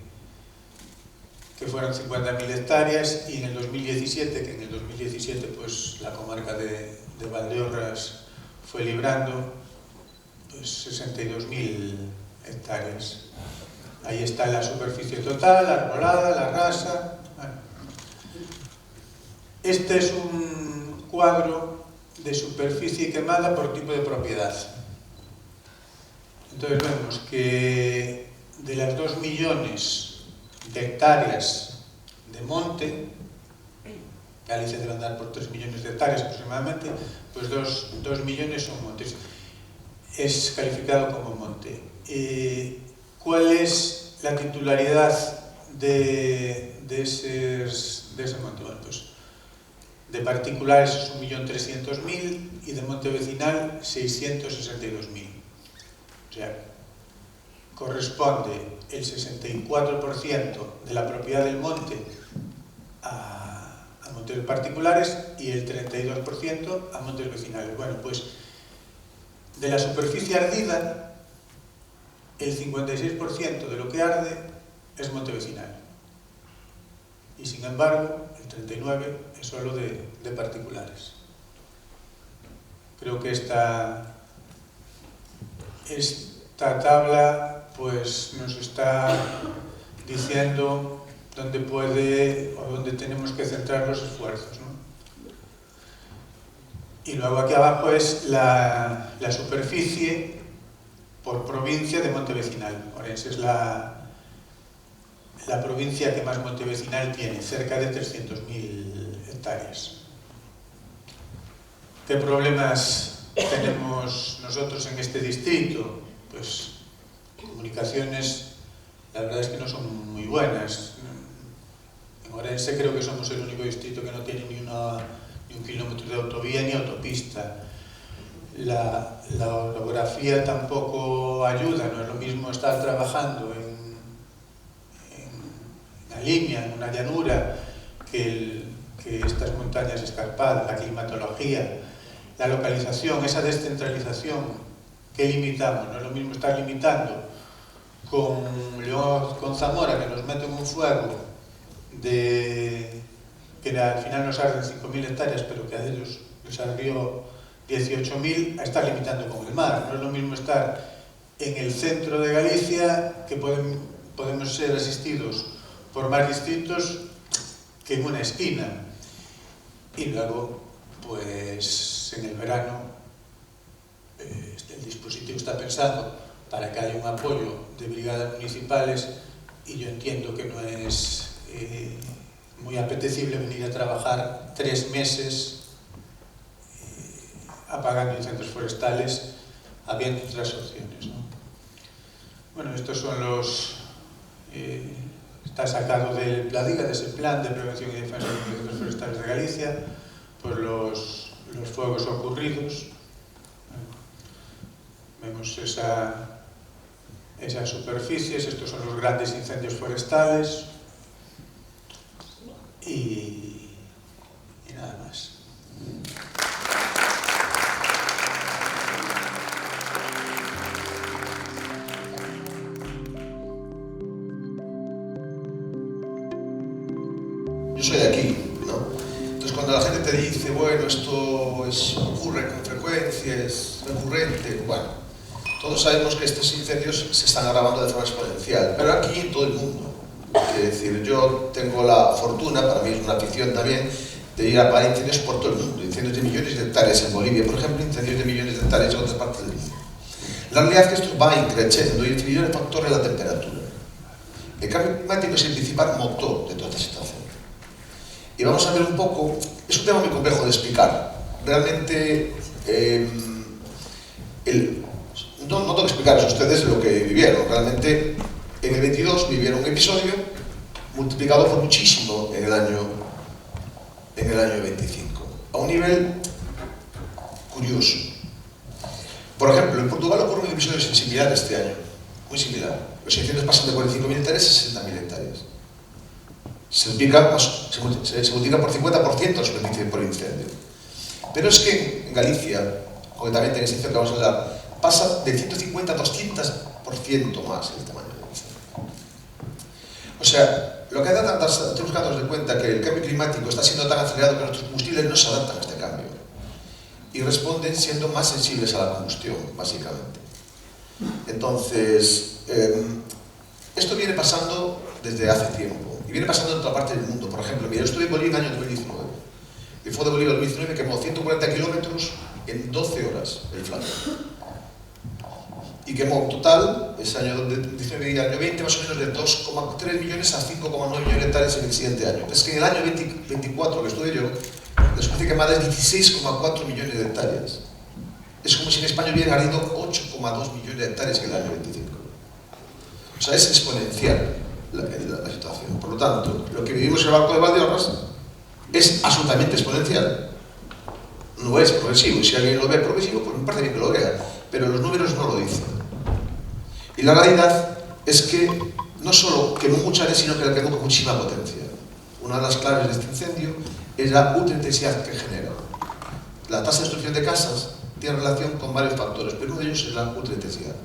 fueron 50.000 hectáreas, y en el 2017, que en el 2017 pues la comarca de Valdeorras fue librando pues 62.000 hectáreas. Ahí está la superficie total, la arbolada, la rasa. Bueno. Este es un cuadro de superficie quemada por tipo de propiedad. Entonces vemos que de las 2 millones de hectáreas de monte, Galicia debe andar por 3 millones de hectáreas aproximadamente, pues 2 millones son montes. Es calificado como monte. ¿Cuál es la titularidad de ese monte? Bueno, pues de particulares es 1.300.000 y de monte vecinal 662.000. O sea, corresponde el 64% de la propiedad del monte a montes particulares y el 32% a montes vecinales. Bueno, pues de la superficie ardida, el 56% de lo que arde es monte vecinal. Y sin embargo, el 39% es solo de particulares. Creo que esta tabla pues nos está diciendo dónde puede o dónde tenemos que centrar los esfuerzos, ¿no? Y luego aquí abajo es la superficie por provincia de monte vecinal. Orense es la provincia que más monte vecinal tiene, cerca de 300.000 hectáreas. ¿Qué problemas tenemos nosotros en este distrito? Pues comunicaciones, la verdad es que no son muy buenas. En Orense creo que somos el único distrito que no tiene ni un kilómetro de autovía ni autopista. La orografía tampoco ayuda, no es lo mismo estar trabajando en una línea, en una llanura, que estas montañas escarpadas, la climatología, la localización, esa descentralización que limitamos. No es lo mismo estar limitando con León, con Zamora, que nos meten un fuego que al final nos arden 5.000 hectáreas, pero que a ellos les ardió 18.000, a estar limitando con el mar. No es lo mismo estar en el centro de Galicia, que podemos ser asistidos por más distritos, que en una esquina. Y luego, pues en el verano, el dispositivo está pensado para que haya un apoyo de brigadas municipales, y yo entiendo que no es muy apetecible venir a trabajar 3 meses apagando incendios forestales, habiendo otras opciones, ¿no? Bueno, estos son los... está sacado de la DIGA, de ese Plan de Prevención y Defensa de los Incendios Forestales de Galicia, pues los fuegos ocurridos. Vemos esas superficies, estos son los grandes incendios forestales y nada más. Yo soy de aquí, ¿no? Entonces cuando la gente te dice, bueno, esto ocurre con frecuencia, es recurrente, bueno, todos sabemos que estos incendios se están agravando de forma exponencial, pero aquí en todo el mundo. Es decir, yo tengo la fortuna, para mí es una afición también, de ir a apagar incendios por todo el mundo, incendios de millones de hectáreas en Bolivia, por ejemplo, incendios de millones de hectáreas en otras partes del mundo. La realidad es que esto va increciendo y el mayor factor es la temperatura. El cambio climático es el principal motor de toda esta situación. Y vamos a ver un poco, es un tema muy complejo de explicar. Realmente, no tengo que explicaros a ustedes lo que vivieron. Realmente, en el 22 vivieron un episodio multiplicado por muchísimo en el año 25, a un nivel curioso. Por ejemplo, en Portugal ocurre un episodio similar este año, muy similar. Los incendios pasan de 45.000 hectáreas a 60.000 hectáreas. Se multiplica por 50% la superficie por incendio. Pero es que en Galicia, concretamente en este incendio que vamos a hablar, pasa de 150 a 200% más el tamaño del incendio. O sea, lo que tenemos que darnos de cuenta que el cambio climático está siendo tan acelerado que nuestros combustibles no se adaptan a este cambio y responden siendo más sensibles a la combustión, básicamente. Entonces, esto viene pasando desde hace tiempo y viene pasando en otra parte del mundo. Por ejemplo, mira, yo estuve en Bolivia en el año 2019 Cifó de Bolívar 2019 quemó 140 kilómetros en 12 horas el flanco. Y quemó en total, ese año 19 y año 20, más o menos de 2,3 millones a 5,9 millones de hectáreas en el siguiente año. Es que en el año 24 que estuve yo, la superficie quemada es 16,4 millones de hectáreas. Es como si en España hubiera ardido 8,2 millones de hectáreas en el año 25. O sea, es exponencial la situación. Por lo tanto, lo que vivimos en el Banco de Valdeorras es absolutamente exponencial. No es progresivo. Si alguien lo ve progresivo, pues me parece bien que lo vea. Pero los números no lo dicen. Y la realidad es que no solo quemó mucha área, sino que la quemó con muchísima potencia. Una de las claves de este incendio es la ultraintensidad que genera. La tasa de destrucción de casas tiene relación con varios factores, pero uno de ellos es la ultraintensidad.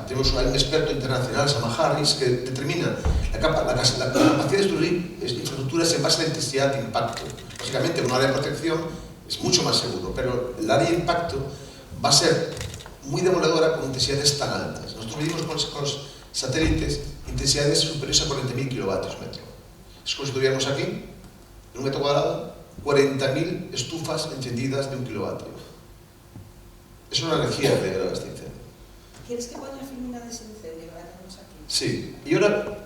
Tenemos un experto internacional, Sam Harris, que determina la capacidad de destruir infraestructuras en base a la intensidad de impacto. Básicamente, un área de protección es mucho más seguro, pero el área de impacto va a ser muy demoledora con intensidades tan altas. Nosotros medimos con los satélites intensidades superiores a 40.000 kilovatios metro. Es como si tuviéramos aquí, en un metro cuadrado, 40.000 estufas encendidas de 1 kilovatio. Es una energía de grabar este incendio. ¿Quieres que ponga filmina de ese incendio? Aquí. Sí, y ahora,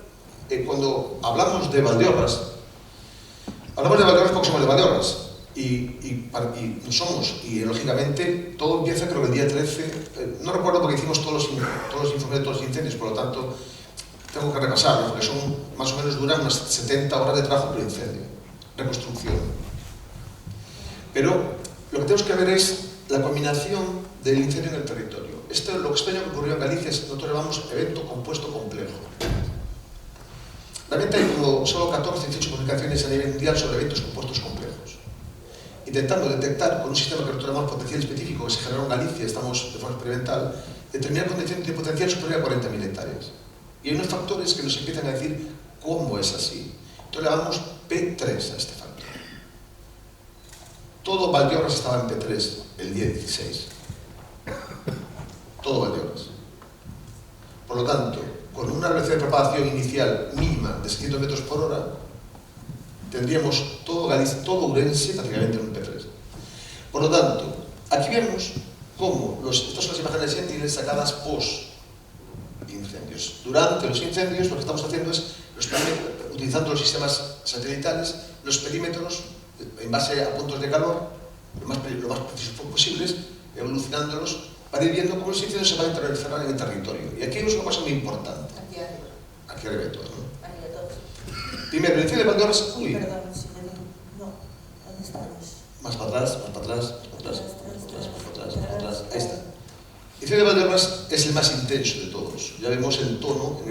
cuando hablamos de Valdeorras porque somos de Valdeorras. Y no somos, y lógicamente todo empieza creo que el día 13, no recuerdo porque hicimos todos los informes de todos los incendios, por lo tanto tengo que repasarlo, porque son más o menos duran unas 70 horas de trabajo por incendio, reconstrucción. Pero lo que tenemos que ver es la combinación del incendio en el territorio. Lo extraño que ocurrió en Galicia es que nosotros llamamos evento compuesto complejo. Realmente hay como solo 14, 18 publicaciones a nivel mundial sobre eventos compuestos complejos, intentando detectar con un sistema que nosotros llamamos potencial específico que se generó en Galicia, estamos de forma experimental, determinar condiciones de potencial superior a 40.000 hectáreas. Y hay unos factores que nos empiezan a decir cómo es así. Entonces le llamamos P3 a este factor. Todo Valdeorras estaba en P3 el día 16. Todo Valdeorras. Por lo tanto, con una velocidad de propagación inicial mínima de 600 metros por hora, tendríamos todo Ourense prácticamente en un P3. Por lo tanto, aquí vemos cómo estas son las imágenes sentinel sacadas post-incendios. Durante los incendios lo que estamos haciendo es, utilizando los sistemas satelitales, los perímetros en base a puntos de calor, lo más precisos posibles, evolucionándolos para ir viendo cómo los incendios se van a encerrar en el territorio. Y aquí hay una cosa muy importante. Aquí arriba de todo, ¿no? Primero, el incendio de Valdeorras. Uy. Perdón, no, ¿dónde estamos? Más para atrás. Ahí está. El incendio de Valdeorras es el más intenso de todos. Ya vemos el tono,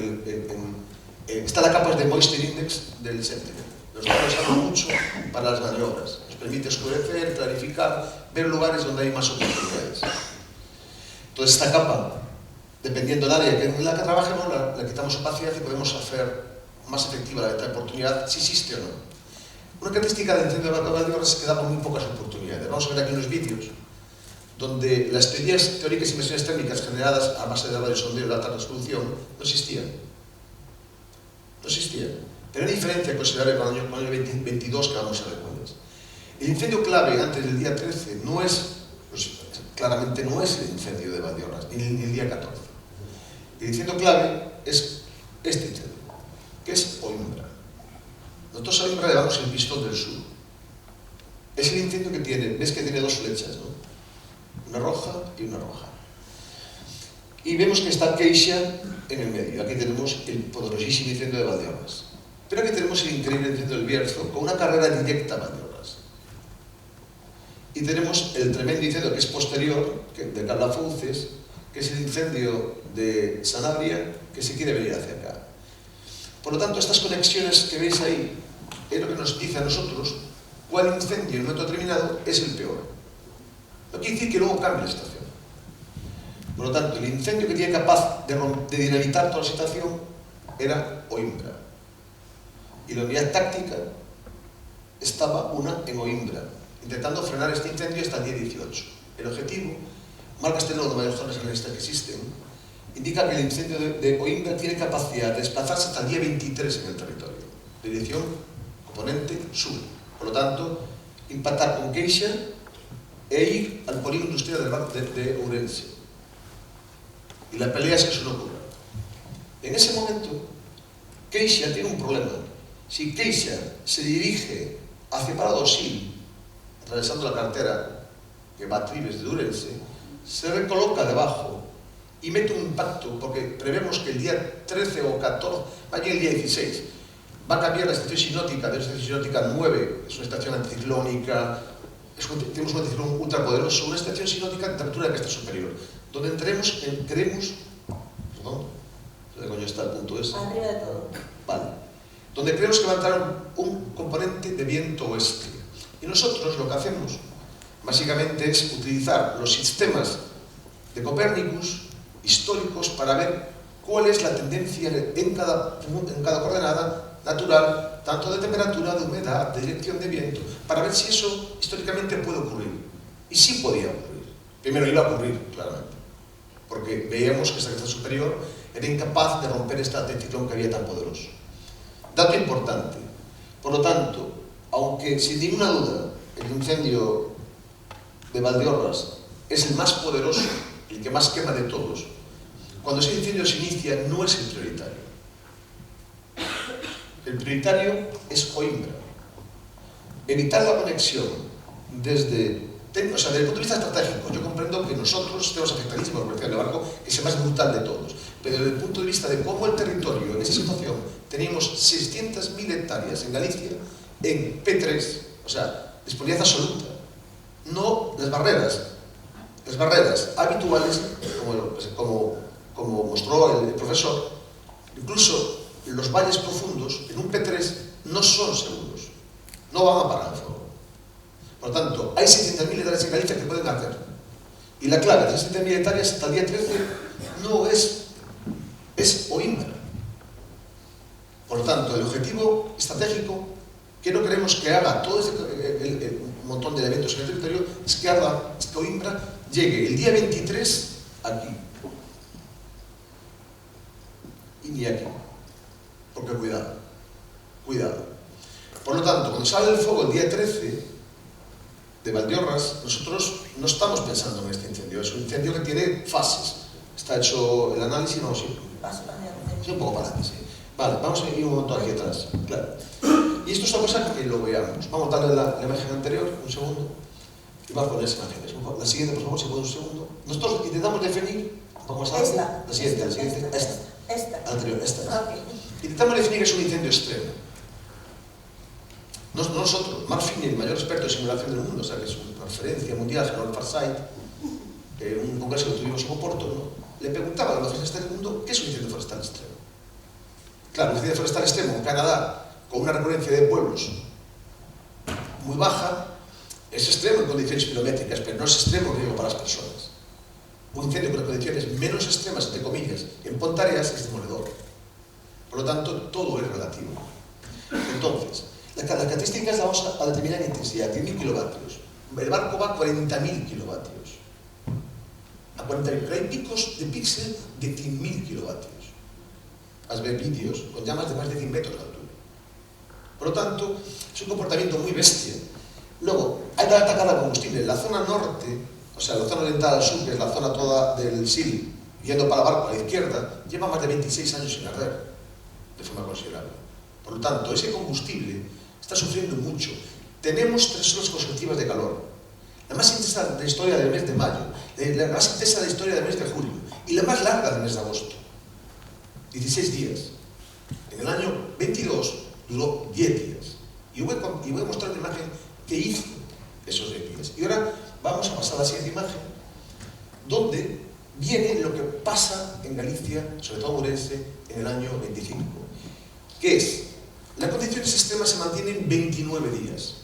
está la capa de Moisture Index del Sentinel. Los datos hablan mucho para las maniobras. Nos permite oscurecer, clarificar, ver lugares donde hay más oportunidades. Entonces, esta capa, dependiendo del área en la que trabajemos, la quitamos opacidad y podemos hacer más efectiva la ventana de oportunidad, si existe o no. Una característica del incendio de Valdeorras es que damos muy pocas oportunidades. Vamos a ver aquí unos vídeos donde las teorías teóricas y inversiones térmicas generadas a base de radiosondeo de alta resolución no existían. No existían. Pero hay diferencia considerable con el año 22 que vamos a ver cuál es. El incendio clave antes del día 13 no es, claramente no es el incendio de Valdeorras, ni el día 14. El incendio clave es este incendio, que es Oimbra. Nosotros a Oimbra le damos el pistón del sur. Es el incendio que tiene, ves que tiene dos flechas, ¿no? Una roja y una roja. Y vemos que está Queixa en el medio. Aquí tenemos el poderosísimo incendio de Valdeorras. Pero aquí tenemos el increíble incendio del Bierzo, con una carrera directa a Valdeorras. Y tenemos el tremendo incendio que es posterior, de Calafouces, que es el incendio de Sanabria, que se quiere venir hacia acá. Por lo tanto, estas conexiones que veis ahí es lo que nos dice a nosotros cuál incendio en un momento determinado es el peor. No quiere decir que luego cambie la situación. Por lo tanto, el incendio que tiene capaz de dinamitar toda la situación era Oimbra. Y la unidad táctica estaba una en Oimbra, intentando frenar este incendio hasta el día 18. El objetivo, marca este nodo de varias zonas realistas que existen, indica que el incendio de Oimbra tiene capacidad de desplazarse hasta el día 23 en el territorio, de dirección componente sur. Por lo tanto, empatar con Queixa e ir al polígono industrial de Ourense. Y la pelea es que eso no ocurra. En ese momento, Queixa tiene un problema. Si Queixa se dirige hacia Paradosí, atravesando la carretera que va a Trives de Ourense, se recoloca debajo y mete un impacto, porque prevemos que el día 13 o 14, va a llegar el día 16, va a cambiar la estación sinótica, de una estación sinótica 9, es una estación anticiclónica, tenemos un anticiclón ultrapoderoso, una estación sinótica de temperatura que está superior, donde creemos, perdón, ¿dónde coño está el punto ese? Arriba de todo. Vale. Donde creemos que va a entrar un componente de viento oeste. Y nosotros lo que hacemos, básicamente, es utilizar los sistemas de Copérnicus históricos para ver cuál es la tendencia en cada coordenada natural, tanto de temperatura, de humedad, de dirección de viento, para ver si eso históricamente puede ocurrir. Y sí podía ocurrir. Primero iba a ocurrir, claramente, porque veíamos que esta cresta superior era incapaz de romper este anticiclón que había tan poderoso. Dato importante. Por lo tanto, aunque sin ninguna duda el incendio de Valdeorras es el más poderoso, el que más quema de todos, cuando ese incendio se inicia no es el prioritario. El prioritario es Coimbra. Evitar la conexión desde el punto de vista estratégico, yo comprendo que nosotros estemos afectadísimos por el incendio de barco, que es el más brutal de todos, pero desde el punto de vista de cómo el territorio en esa situación teníamos 600.000 hectáreas en Galicia en P3, o sea, disponibilidad absoluta, no las barreras habituales, como mostró el profesor, incluso los valles profundos en un P3 no son seguros, no van a parar el fuego. Por lo tanto, hay 600.000 hectáreas en Galicia que pueden arder. Y la clave de 600.000 hectáreas hasta el día 13 no es Coimbra. Por lo tanto, el objetivo estratégico que no queremos que haga todo el montón de elementos en el territorio es que Coimbra llegue el día 23 aquí. Y ni aquí. Porque cuidado. Por lo tanto, cuando sale el fuego el día 13 de Valdeorras, nosotros no estamos pensando en este incendio. Es un incendio que tiene fases. Está hecho el análisis, vamos a ir. Sí, un poco para adelante, sí. Vale, vamos a ir un momento aquí atrás. Claro. Y esto es una cosa que lo veamos. Vamos a darle la imagen anterior, un segundo. Y vamos a poner esas imágenes. La siguiente, por favor, si puede un segundo. Nosotros intentamos definir. Vamos a esta. La siguiente. Esta. La anterior, esta. Okay. Intentamos definir que es un incendio extremo. Nosotros, Mark Finney, el mayor experto de simulación del mundo, o sea que es una referencia mundial, Harold Farsight, un congreso que tuvimos en Oporto, ¿no? Le preguntaba a los especialistas del mundo qué es un incendio forestal extremo. Claro, un incendio forestal extremo en Canadá, con una recurrencia de pueblos muy baja, es extremo en condiciones pirométricas, pero no es extremo riesgo para las personas. Un incendio con condiciones menos extremas, entre comillas, en Pontareas es demoledor. Por lo tanto, todo es relativo. Entonces, las características las vamos a determinar en intensidad, 10.000 kilovatios. El barco va a 40.000 kilovatios. A 40.000, pero hay picos de píxel de 100.000 kilovatios. Vas a ver vídeos con llamas de más de 100 metros de altura. Por lo tanto, es un comportamiento muy bestia. Luego, hay que atacar la combustible. La zona norte, o sea, la zona oriental al sur, que es la zona toda del Sil, yendo para el barco a la izquierda, lleva más de 26 años sin arder, de forma considerable. Por lo tanto, ese combustible está sufriendo mucho. Tenemos 3 olas consecutivas de calor. La más intensa de la historia del mes de mayo, la más intensa de la historia del mes de julio y la más larga del mes de agosto. 16 días. En el año 22 duró 10 días. Y voy a mostrar una imagen que hizo esos 10 días. Y ahora vamos a pasar a la siguiente imagen, donde viene lo que pasa en Galicia, sobre todo en Ourense, en el año 25. Que es, las condiciones extremas se mantienen 29 días.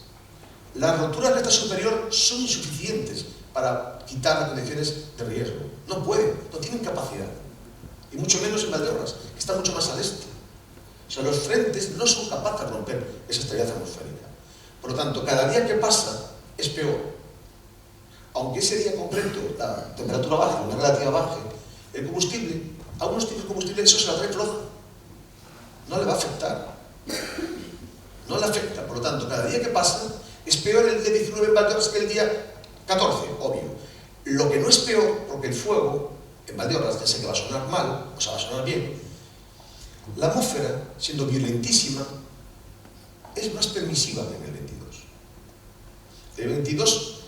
Las roturas de la cresta superior son insuficientes para quitar las condiciones de riesgo. No pueden, no tienen capacidad. Y mucho menos en Valdeorras, que está mucho más al este. O sea, los frentes no son capaces de romper esa estabilidad atmosférica. Por lo tanto, cada día que pasa es peor. Aunque ese día concreto la temperatura baje, una relativa baje, el combustible, a unos tipos de combustible eso se la trae floja. No le va a afectar. No le afecta. Por lo tanto, cada día que pasa Es peor el día 19 en Valdeorras que el día 14, obvio. Lo que no es peor, porque el fuego en Valdeorras, ya sé que va a sonar mal, o sea, va a sonar bien, la atmósfera, siendo violentísima, es más permisiva que en el 22. En el 22,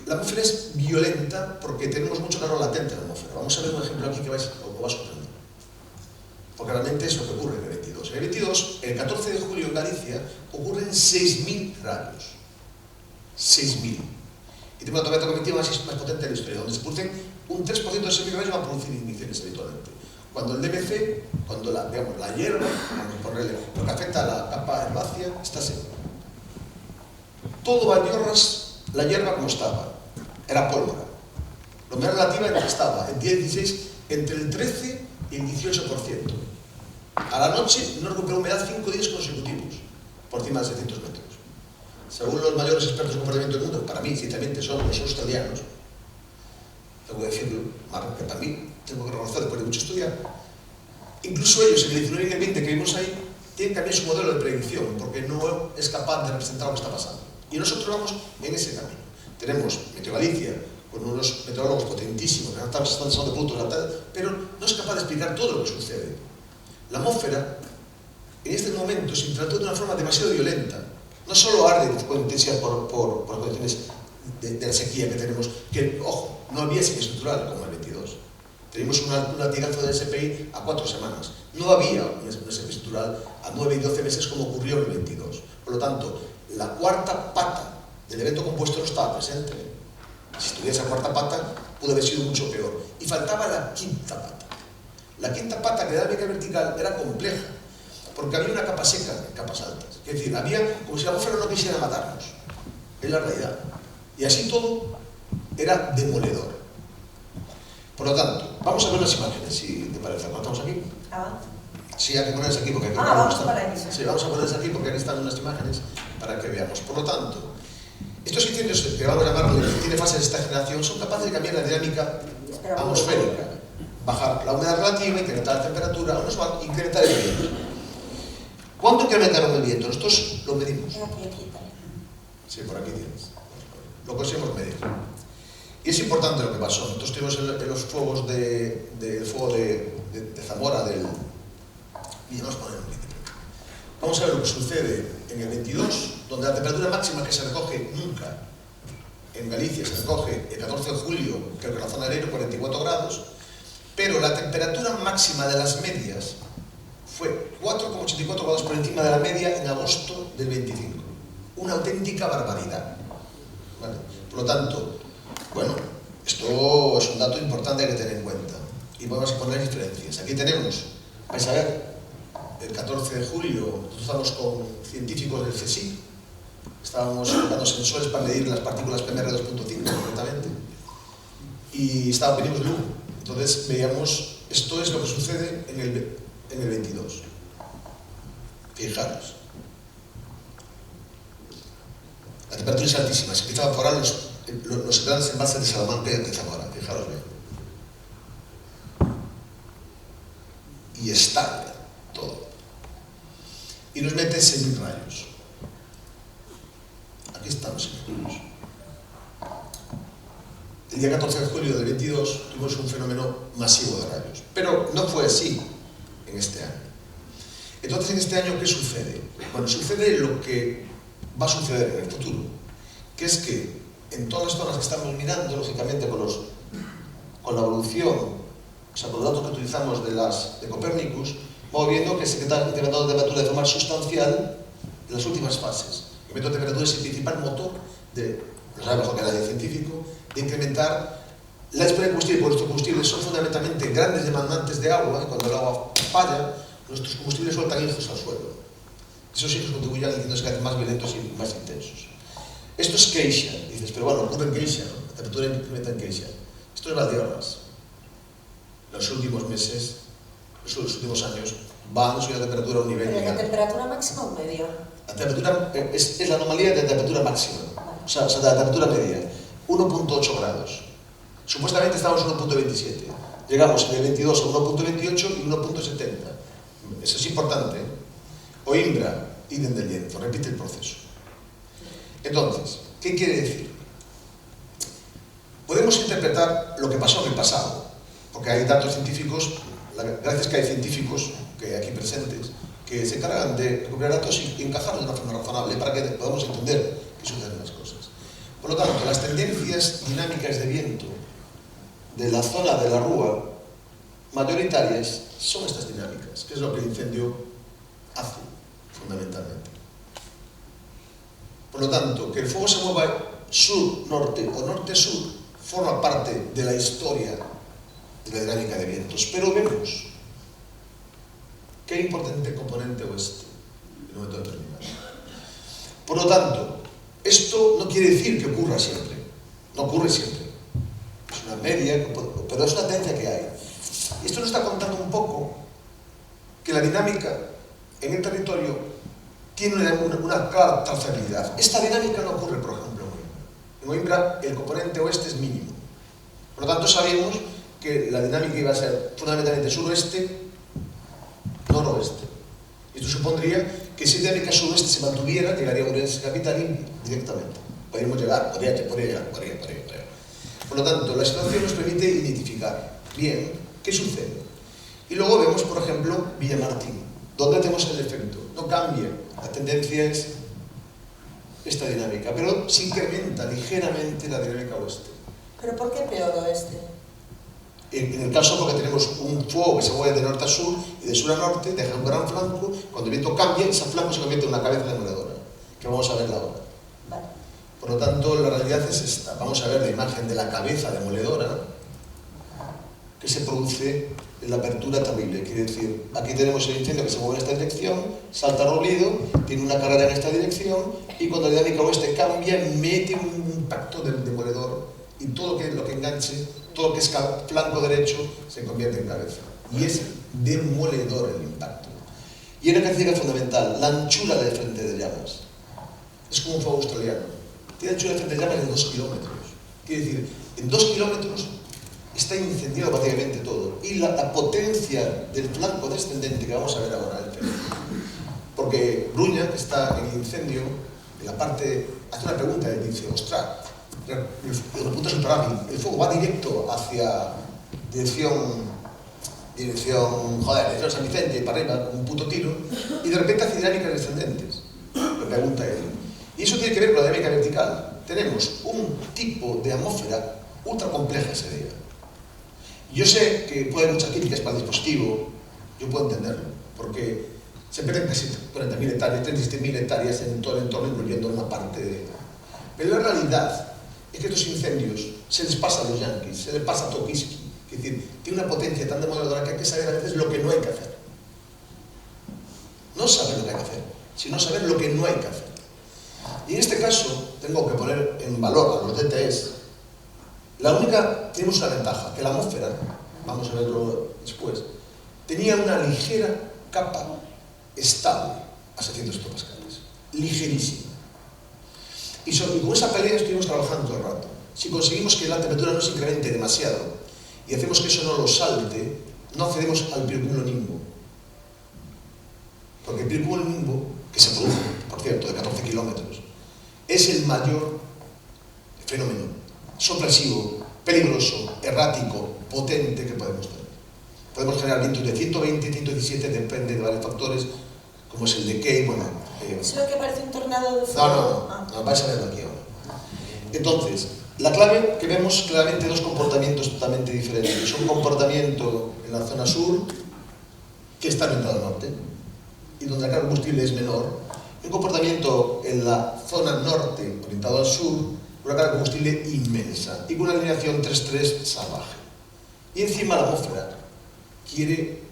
la atmósfera es violenta porque tenemos mucho calor latente en la atmósfera. Vamos a ver un ejemplo aquí que os va a sorprender. Porque realmente es lo que ocurre en el 22. En el 22, el 14 de julio en Galicia, ocurren 6.000 rayos. 6.000. Y tengo una tormenta convectiva más potente de la historia, donde se producen un 3% de esos 6.000 rayos van a producir igniciones habitualmente. Cuando el DMC, cuando la hierba, lo que afecta a la capa herbácea, está seco. Todo Valdeorras, la hierba como estaba, era pólvora. La humedad relativa estaba en 16, entre el 13 y el 18%. A la noche no recuperó humedad 5 días consecutivos, por encima de 600 metros. Según los mayores expertos en comportamiento del mundo, para mí, sinceramente, son los australianos, tengo que decirlo, que para mí, tengo que reconocer después de mucho estudiar, incluso ellos, en el 19 y el 20 que vimos ahí, tienen también su modelo de predicción, porque no es capaz de representar lo que está pasando. Y nosotros vamos en ese camino. Tenemos Meteo Galicia, con unos meteorólogos potentísimos, que están pasando puntos, pero no es capaz de explicar todo lo que sucede. La atmósfera, en este momento, se interactúa de una forma demasiado violenta. No solo arde con intensidad por las condiciones de la sequía que tenemos, que, ojo, no había sequía estructural como el 22. Tenemos un latigazo del SPI a 4 semanas. No había una sequía estructural a 9 y 12 meses como ocurrió en el 22. Por lo tanto, la cuarta pata del evento compuesto no estaba presente. Si estuviera esa cuarta pata, pudo haber sido mucho peor. Y faltaba la quinta pata. La quinta pata, que era la meca vertical, era compleja, porque había una capa seca en capas altas. Es decir, había como si la atmósfera no quisiera matarnos. Es la realidad. Y así todo era demoledor. Por lo tanto, vamos a ver las imágenes, si te parece. ¿Estamos aquí? Sí, hay que ponerlas aquí porque aquí vamos a poner aquí. Sí, vamos a ponerlas aquí porque aquí están unas imágenes para que veamos. Por lo tanto, estos incendios que vamos a llamar, que tiene fases de esta generación, son capaces de cambiar la dinámica atmosférica, bajar la humedad relativa, incrementar la temperatura, incrementar el viento. ¿Cuánto incrementaron el viento? Nosotros lo medimos. Sí, por aquí tienes. Lo conseguimos medir. Y es importante lo que pasó. Nosotros tuvimos en los fuegos de Zamora, vamos a ver lo que sucede en el 22, donde la temperatura máxima que se recoge nunca en Galicia se recoge el 14 de julio, creo que en la zona de Ereiro, 44 grados, pero la temperatura máxima de las medias fue 4,84 grados por encima de la media en agosto del 25. Una auténtica barbaridad. ¿Vale? Por lo tanto, bueno, esto es un dato importante que tener en cuenta. Y vamos a poner diferencias. Aquí tenemos, vais a ver, el 14 de julio, nosotros estamos con científicos del CSIC, estábamos colocando sensores para medir las partículas PM2.5 concretamente, y venimos de Lugo. Entonces veíamos, esto es lo que sucede en el 22. Fijaros. La temperatura es altísima, se empiezan a evaporar los grandes embalses de Salamanca y de Zamora. Fijaros bien. Y estalla todo. Y nos mete 6.000 rayos. Aquí están los ejemplos. El día 14 de julio del 22 tuvimos un fenómeno masivo de rayos. Pero no fue así en este año. Entonces, en este año, ¿qué sucede? Bueno, sucede lo que va a suceder en el futuro, que es que en todas las zonas que estamos mirando, lógicamente con la evolución, o sea, con los datos que utilizamos de Copernicus, vamos viendo que se está incrementando la temperatura de forma sustancial en las últimas fases. El incremento de temperatura es el principal motor no sabe mejor que nadie científico, de incrementar la disponibilidad de combustible, porque nuestros combustibles son fundamentalmente grandes demandantes de agua, y cuando el agua falla, nuestros combustibles sueltan hijos al suelo. Esos hijos contribuyen a haciéndose cada vez más violentos y más intensos. Esto es queixa. Dices, pero bueno, ocurre en queixa, ¿no? La temperatura incrementa en queixa. Esto es Valdeorras. Los últimos meses, los últimos años, van a subir la temperatura a un nivel. ¿Pero la temperatura máxima o media? La temperatura es la anomalía de la temperatura máxima. O sea, de la temperatura media. 1,8 grados. Supuestamente estamos en 1,27. Llegamos en el 22 a 1,28 y 1,70. Eso es importante, ¿eh? Oimbra, idem del lienzo, repite el proceso. Entonces, ¿qué quiere decir? Podemos interpretar lo que pasó en el pasado, porque hay datos científicos, gracias que hay científicos que aquí presentes, que se encargan de recuperar datos y encajarlos de una forma razonable para que podamos entender qué suceden las cosas. Por lo tanto, las tendencias dinámicas de viento de la zona de la Rúa mayoritarias son estas dinámicas, que es lo que el incendio hace, fundamentalmente. Por lo tanto, que el fuego se mueva sur-norte o norte-sur forma parte de la historia de la dinámica de vientos, pero vemos que hay importante componente oeste en un momento determinado. Por lo tanto, esto no quiere decir que ocurra siempre, no ocurre siempre, es una media, pero es una tendencia que hay. Y esto nos está contando un poco que la dinámica en el territorio tiene una clara trazabilidad. Esta dinámica no ocurre, por ejemplo, en Coimbra el componente oeste es mínimo. Por lo tanto, sabemos que la dinámica iba a ser fundamentalmente suroeste, noroeste. Esto supondría que si la dinámica suroeste se mantuviera, llegaría a Ourense capital directamente. Podríamos llegar, podría llegar. Por lo tanto, la situación nos permite identificar bien qué sucede. Y luego vemos, por ejemplo, Villamartín, donde tenemos el efecto. No cambia, la tendencia es esta dinámica, pero se incrementa ligeramente la dinámica oeste. ¿Pero por qué peor oeste? En el caso porque tenemos un fuego que se mueve de norte a sur y de sur a norte, deja un gran flanco, cuando el viento cambia, ese flanco se convierte en una cabeza demoledora, que vamos a ver ahora. Vale. Por lo tanto, la realidad es esta. Vamos a ver la imagen de la cabeza demoledora que se produce en la apertura terrible. Quiere decir, aquí tenemos el incendio que se mueve en esta dirección, salta Robledo, tiene una carrera en esta dirección y cuando la dinámica oeste cambia, mete un impacto demoledor y todo lo que enganche, todo lo que es flanco derecho, se convierte en cabeza. Y es demoledor el impacto. Y hay una característica fundamental, la anchura del frente de llamas. Es como un fuego australiano. Tiene anchura del frente de llamas de 2 kilómetros. Quiere decir, en 2 kilómetros está incendiado prácticamente todo. Y la potencia del flanco descendente que vamos a ver ahora, porque Bruña, que está en el incendio, en la parte, hace una pregunta y dice, ostras, el punto subterráneo, el fuego va directo hacia dirección San Vicente, para arriba, con un puto tiro, y de repente hace dinámicas descendentes. Me pregunta él. Y eso tiene que ver con la dinámica vertical. Tenemos un tipo de atmósfera ultra compleja ese día. Yo sé que puede haber muchas críticas para el dispositivo, yo puedo entenderlo, porque se pierden casi 40.000 hectáreas, 37.000 hectáreas en todo el entorno, incluyendo una parte de... Pero la realidad es que estos incendios se les pasa a los yanquis, se les pasa a Tokiski, es decir, tiene una potencia tan demoledora que hay que saber a veces lo que no hay que hacer. No saber lo que hay que hacer, sino saber lo que no hay que hacer. Y en este caso, tengo que poner en valor a los DTS. Tenemos una ventaja, que la atmósfera, vamos a verlo después, tenía una ligera capa estable a 600 hectopascales, ligerísima. Y con esa pelea estuvimos trabajando todo el rato. Si conseguimos que la temperatura no se incremente demasiado y hacemos que eso no lo salte, no accedemos al pirocumulonimbo. Porque el pirocumulonimbo, que se produce, por cierto, de 14 kilómetros, es el mayor fenómeno sorpresivo, peligroso, errático, potente que podemos tener. Podemos generar vientos de 120, 117, depende de varios factores, como es el decay, bueno... ¿Es lo que parece un tornado de fuego? No, vais a verlo aquí ahora. Entonces, la clave que vemos claramente dos comportamientos totalmente diferentes. Un comportamiento en la zona sur, que está orientado al norte, y donde la carga de combustible es menor. Un comportamiento en la zona norte, orientado al sur, una carga de combustible inmensa, y con una alineación 3-3 salvaje. Y encima la atmósfera quiere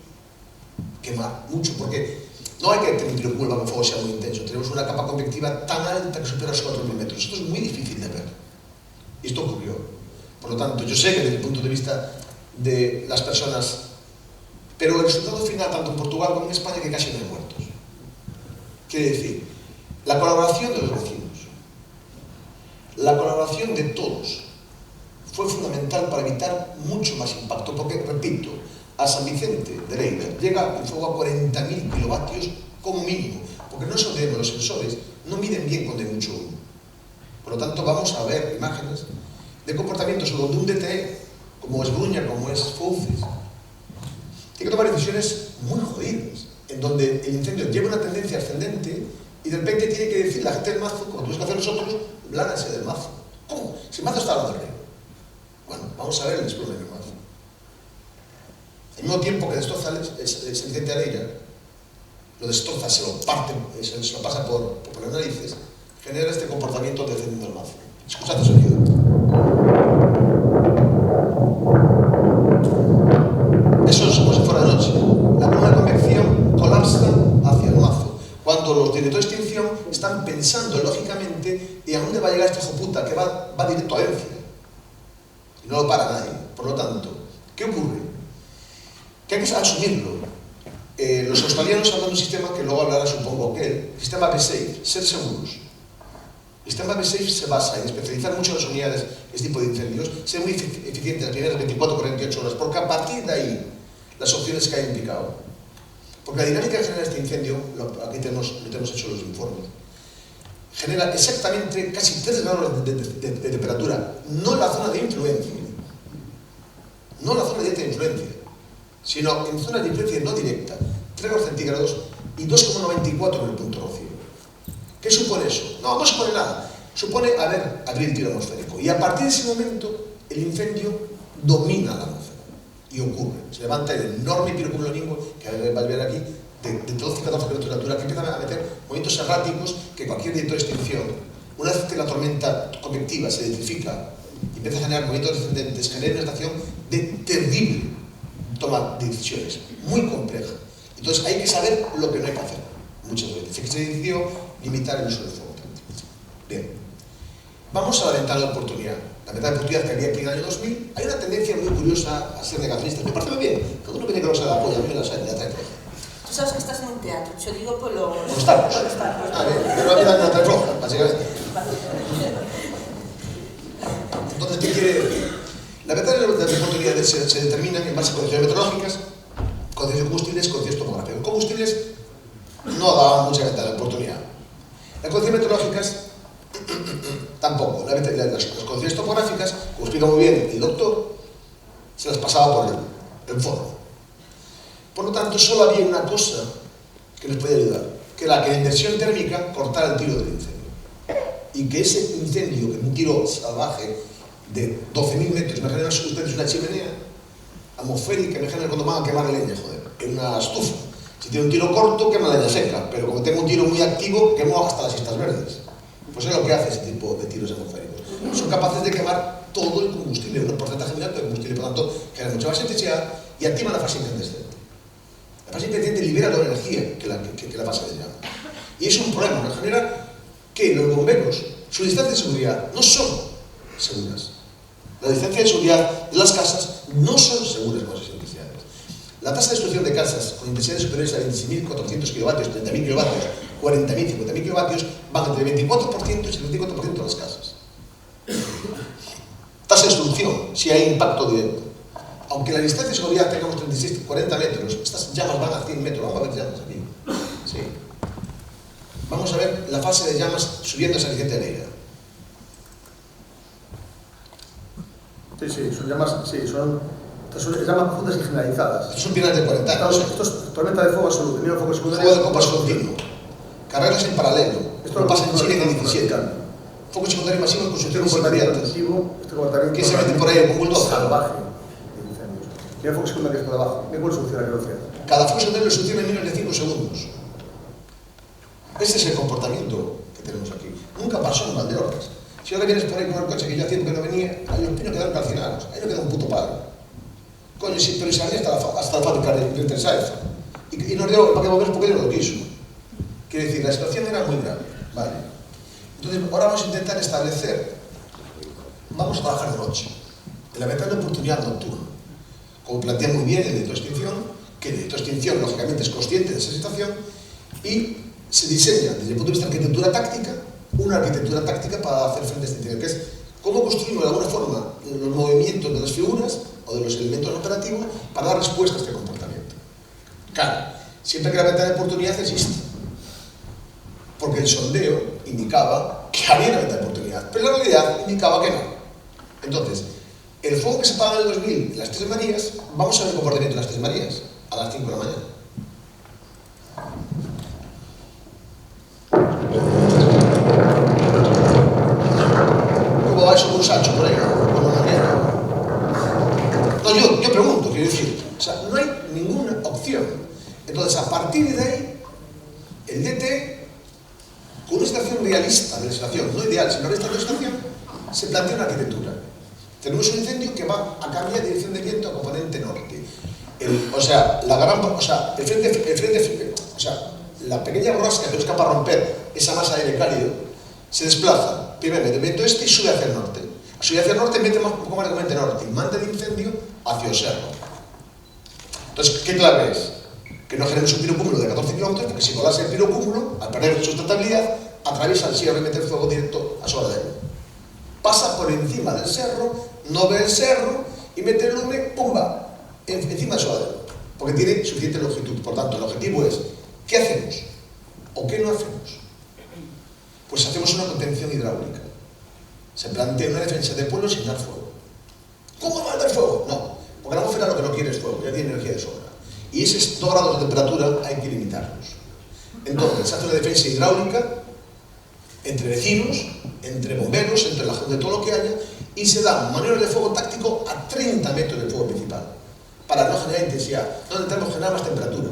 quemar mucho, porque no hay que tener un pirocumulonimbo para que el fuego sea muy intenso. Tenemos una capa convectiva tan alta que supera los 4.000 metros. Esto es muy difícil de ver. Y esto ocurrió. Por lo tanto, yo sé que desde el punto de vista de las personas, pero el resultado final, tanto en Portugal como en España, es que casi no hay muertos. Quiere decir, la colaboración de los vecinos, la colaboración de todos, fue fundamental para evitar mucho más impacto, porque, repito, a San Vicente de Leida llega el fuego a 40.000 kilovatios como mínimo, porque no solemos, los sensores no miden bien cuando hay mucho humo. Por lo tanto, vamos a ver imágenes de comportamientos donde un DTE, como es Bruña, como es Fouces, tiene que tomar decisiones muy jodidas, en donde el incendio lleva una tendencia ascendente y de repente tiene que decir la gente del mazo, como tuvimos que hacer nosotros, blánase del mazo. ¿Cómo? Si el mazo está hablando del río. Bueno, vamos a ver el desplome del mazo. Al mismo tiempo que destroza el Vicente Areira, lo destroza, se lo parte, se lo pasa por las narices, genera este comportamiento defendiendo el mazo. Escuchad el sonido. Eso es como si fuera de noche. La columna de convección colapsa hacia el mazo. Cuando los directores de extinción están pensando lógicamente en a dónde va a llegar este hijo puta que va directo a Encia. Y no lo para nadie. Por lo tanto, ¿qué ocurre? Que hay que asumirlo. Los australianos hablan de un sistema que luego hablará, supongo que el sistema B-Safe, ser seguros. El sistema B-Safe se basa en especializar mucho las unidades en este tipo de incendios, ser muy eficiente las primeras 24-48 horas, porque a partir de ahí las opciones caen en picado. Porque la dinámica que genera este incendio, aquí tenemos hecho los informes, genera exactamente casi 3 grados de temperatura, no en la zona de influencia, no en la zona directa de influencia, sino en zonas de influencia no directa, 3 grados centígrados y 2,94 en el punto rocío. ¿Qué supone eso? No supone nada. Supone abrir el tiro atmosférico. Y a partir de ese momento, el incendio domina la atmósfera. Y ocurre. Se levanta el enorme pirocumulonimbus, que vais a ver aquí, de 12-14 kilómetros de altura, que empieza a meter movimientos erráticos que cualquier director de extinción, una vez que la tormenta convectiva se electrifica y empieza a generar movimientos descendentes, genera una estación de terrible toma de decisiones, muy compleja. Entonces hay que saber lo que no hay que hacer, muchas veces. Se decidió limitar el uso del fuego. Bien, vamos a la ventana de oportunidad. La ventana de oportunidad que había aquí en el año 2000, hay una tendencia muy curiosa a ser negacionista. Me parece muy bien, cada uno viene que no se da apoyo, a mí me la trae. Tú sabes que estás en un teatro, yo digo por lo... Por estar. Pero a mí la trae floja, básicamente. Entonces, ¿qué quiere decir? La ventana de oportunidad se determina en base a condiciones meteorológicas, condiciones de combustibles, condiciones topográficas. Combustibles no daban mucha ventana de oportunidad. Las condiciones meteorológicas tampoco. Las condiciones topográficas, como explica muy bien el doctor, se las pasaba por el forno. Por lo tanto, solo había una cosa que les podía ayudar, que era que la inversión térmica cortara el tiro del incendio. Y que ese incendio, que un tiro salvaje de 12.000 metros, imaginen ustedes una chimenea atmosférica, imaginen cuando van a quemar leña, joder, en una estufa. Si tiene un tiro corto, quema leña seca, pero como tengo un tiro muy activo, quemo hasta las cistas verdes. Pues es lo que hace ese tipo de tiros atmosféricos. Son capaces de quemar todo el combustible, un porcentaje muy alto de combustible, por lo tanto, genera mucha más electricidad y activa la fase incandescente. La fase incandescente libera toda la energía que la fase de llama. Y es un problema, que genera que los bomberos, su distancia de seguridad no son seguras. La distancia de seguridad de las casas no son seguras con esas intensidades. La tasa de destrucción de casas con intensidades superiores a 26.400 kilovatios, 30.000 kilovatios, 40.000, 50.000 kilovatios van entre el 24% y el 74% de las casas. Tasa de destrucción, si hay impacto directo. Aunque la distancia de seguridad tengamos 36, 40 metros, estas llamas van a 100 metros, vamos a ver llamas aquí. Sí. Vamos a ver la fase de llamas subiendo hacia el Vicente Areira. Sí, son llamas profundas y generalizadas. Estos son pilares de 40 años. Esto es tormenta de fuego absoluto, mira el fuego secundario. Fuego de copas continuo. Carreras en paralelo. Esto no pasa en Chile en el 17. Claro. Fuego secundario masivo en construcciones Este comportamiento inmediatas. intensivo, este comportamiento ¿Qué se mete por ahí con bulldozer? salvaje de incendios. Mira el fuego secundario por abajo. Mira cuál soluciona la velocidad. Cada fuego secundario lo soluciona en menos de 5 segundos. Este es el comportamiento que tenemos aquí. Nunca pasó en Valdeorras. Si ahora vienes por ahí con el coche que yo hacía que no venía, ahí los pinos quedaron calcinados. Ahí no queda un puto palo. Coño, sí, pero se venía hasta la fábrica de Intersaef. Y nos dio para que volver porque no lo quiso. Quiere decir, la situación era muy grave. ¿Vale? Entonces, ahora vamos a intentar establecer, vamos a trabajar de noche, en la ventana de oportunidad nocturna. Como plantea muy bien el director de extinción, que el director de extinción, lógicamente, es consciente de esa situación y se diseña, desde el punto de vista de arquitectura táctica, una arquitectura táctica para hacer frente a este incendio, que es cómo construimos de alguna forma los movimientos de las figuras o de los elementos operativos para dar respuesta a este comportamiento. Claro, siempre que la ventana de oportunidad existe, porque el sondeo indicaba que había una ventana de oportunidad, pero la realidad indicaba que no. Entonces, el fuego que se apaga en el 2000 en las Tres Marías, vamos a ver el comportamiento de las Tres Marías a las 5 de la mañana. ¿Cómo va eso con un Sancho por ahí? Con una manera. No, yo pregunto, quiero decir, o sea, no hay ninguna opción. Entonces, a partir de ahí, el DT, con una situación realista de legislación, no ideal, sino realista de legislación, se plantea una arquitectura. Tenemos un incendio que va a cambiar de dirección de viento a componente norte. La pequeña borrasca que es capaz de romper esa masa de aire cálido se desplaza primero del viento este y sube hacia el norte. A subir hacia el norte mete un poco más de componente norte y manda el incendio hacia el cerro. Entonces, ¿qué clave es? Que no generemos un pirocúmulo de 14 kilómetros, porque si colase el pirocúmulo, al perder sustentabilidad, atraviesa el sierra y mete el fuego directo a su alrededor. Pasa por encima del cerro, no ve el cerro y mete el lume, ¡pumba!, encima de su alrededor, porque tiene suficiente longitud. Por tanto, el objetivo es, ¿qué hacemos? ¿O qué no hacemos? Pues hacemos una contención hidráulica. Se plantea una defensa del pueblo sin dar fuego. ¿Cómo va a dar fuego? No, porque la atmósfera lo que no quiere es fuego, ya tiene energía de sobra. Y esos 2 grados de temperatura hay que limitarlos. Entonces, se hace una defensa hidráulica entre vecinos, entre bomberos, entre la gente, de todo lo que haya, y se da maniobras de fuego táctico a 30 metros del fuego principal, para no generar intensidad. No necesitamos generar más temperatura,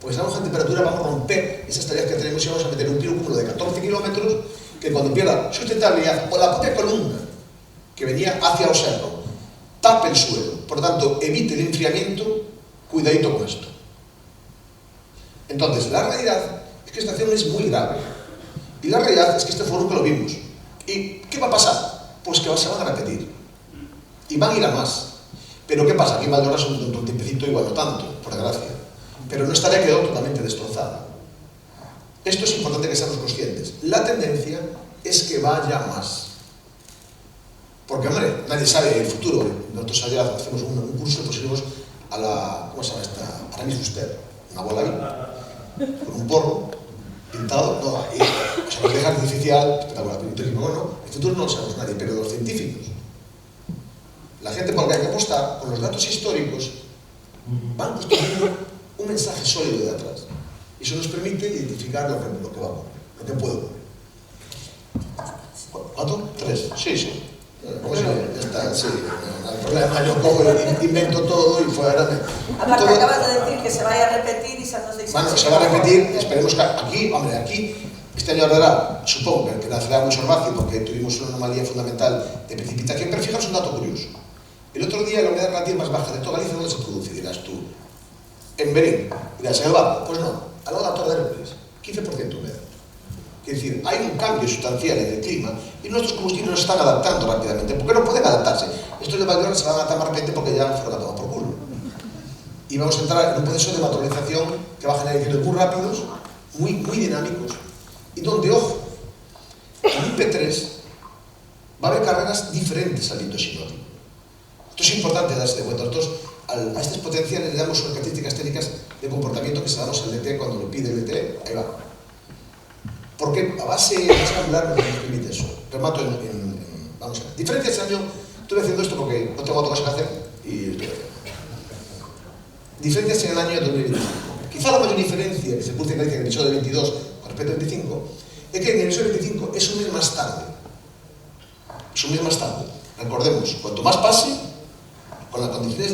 porque si damos más temperatura vamos a romper esas tareas que tenemos y vamos a meter un pirocúmulo de 14 kilómetros que cuando pierda sustentabilidad o la propia columna que venía hacia el cerro tape el suelo, por lo tanto evite el enfriamiento. Cuidadito con esto. Entonces, la realidad es que esta acción es muy grave. Y la realidad es que este foro nunca lo vimos. ¿Y qué va a pasar? Pues que se van a repetir. Y van a ir a más. Pero ¿qué pasa? Aquí en Valdeorras un tiempecito igual no tanto, por desgracia. Pero nuestra área quedó totalmente destrozada. Esto es importante que seamos conscientes. La tendencia es que vaya más. Porque, hombre, nadie sabe el futuro. Nosotros allá hacemos un curso y pusimos a la, ¿cómo se llama esta? Aramis Fuster, una bola ahí, con un porro, pintado, no, ahí, o sea, nos deja artificial, espectacular, pero dijimos, bueno, el futuro no lo sabemos nadie, pero los científicos, la gente por la que hay que apostar, con los datos históricos, van construyendo un mensaje sólido de atrás. Y eso nos permite identificar lo que va a ocurrir, lo que puede ocurrir. ¿Cuánto? 3, sí. ¿Cómo se llama? Ya está, sí. El problema, yo cojo, invento todo y fuera. Aparte, acabas de decir que se vaya a repetir y se nos dice. Bueno, se va a repetir, esperemos que aquí, hombre, aquí, este año dará, supongo que nacerá mucho herbáceo porque tuvimos una anomalía fundamental de precipitación, pero fijaos un dato curioso. El otro día la humedad relativa más baja de toda Galicia, ¿dónde se produce? Dirás tú, en Berín. Dirás, en el Bar. Pues no, al lado de la Torre de Hércules, 15% humedad. Es decir, hay un cambio sustancial en el clima y nuestros combustibles no se están adaptando rápidamente. ¿Por qué no pueden adaptarse? Estos de Valdeorras se van a adaptar más rápidamente porque ya fueron a tomar por culo. Y vamos a entrar en un proceso de materialización que va a generar incendios muy rápidos, muy dinámicos, y donde, ojo, en IP3 va a haber carreras diferentes al viento sinótico. Esto es importante darse de cuenta. Nosotros a estas potenciales le damos unas características técnicas de comportamiento que se damos al DT cuando lo pide el DT, ahí va. Porque a base angular no nos permite eso. Remato vamos a ver. Diferencias este año, estuve haciendo esto porque no tengo otra cosa que hacer y estoy haciendo. Diferencias en el año 2025. Quizá la mayor diferencia que se produce en Galicia en el episodio 22 con respecto al 25 es que en el episodio 25 es un mes más tarde. Es un mes más tarde. Recordemos, cuanto más pase, con las condiciones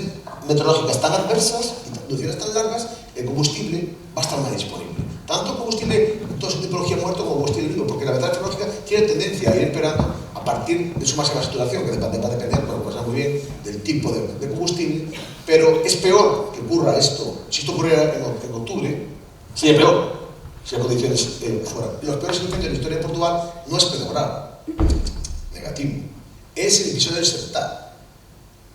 meteorológicas tan adversas y condiciones tan largas, el combustible va a estar más disponible. Tanto combustible, toda su tipología muerto como combustible vivo, porque la ventana tecnológica tiene tendencia a ir esperando a partir de su máxima saturación, que va a depender, pues muy bien, del tipo de combustible, pero es peor que ocurra esto, si esto ocurriera en octubre, sería peor, si hay condiciones fuera. Los peores incendios de la historia de Portugal no es peor, negativo, es el episodio del Sertá,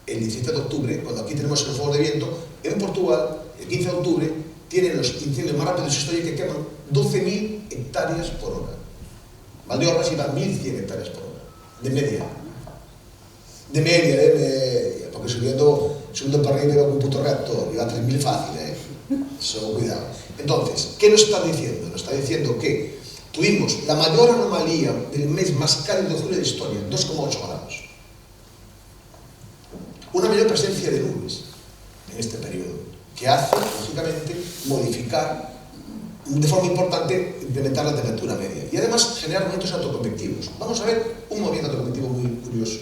el 17 de octubre, cuando aquí tenemos el fuego de viento, en Portugal, el 15 de octubre, tienen los incendios más rápidos de su historia que queman 12.000 hectáreas por hora. Valdeorras iba a 1.100 hectáreas por hora, de media. De media, porque subiendo para arriba iba con un puto reactor, iba a 3.000 fácil, eso cuidado. Entonces, ¿qué nos está diciendo? Nos está diciendo que tuvimos la mayor anomalía del mes más cálido de julio de la historia, 2,8 grados. Una mayor presencia de nubes en este periodo, que hace, lógicamente, modificar de forma importante, incrementar la temperatura media. Y además generar movimientos autoconvectivos. Vamos a ver un movimiento autoconvectivo muy curioso.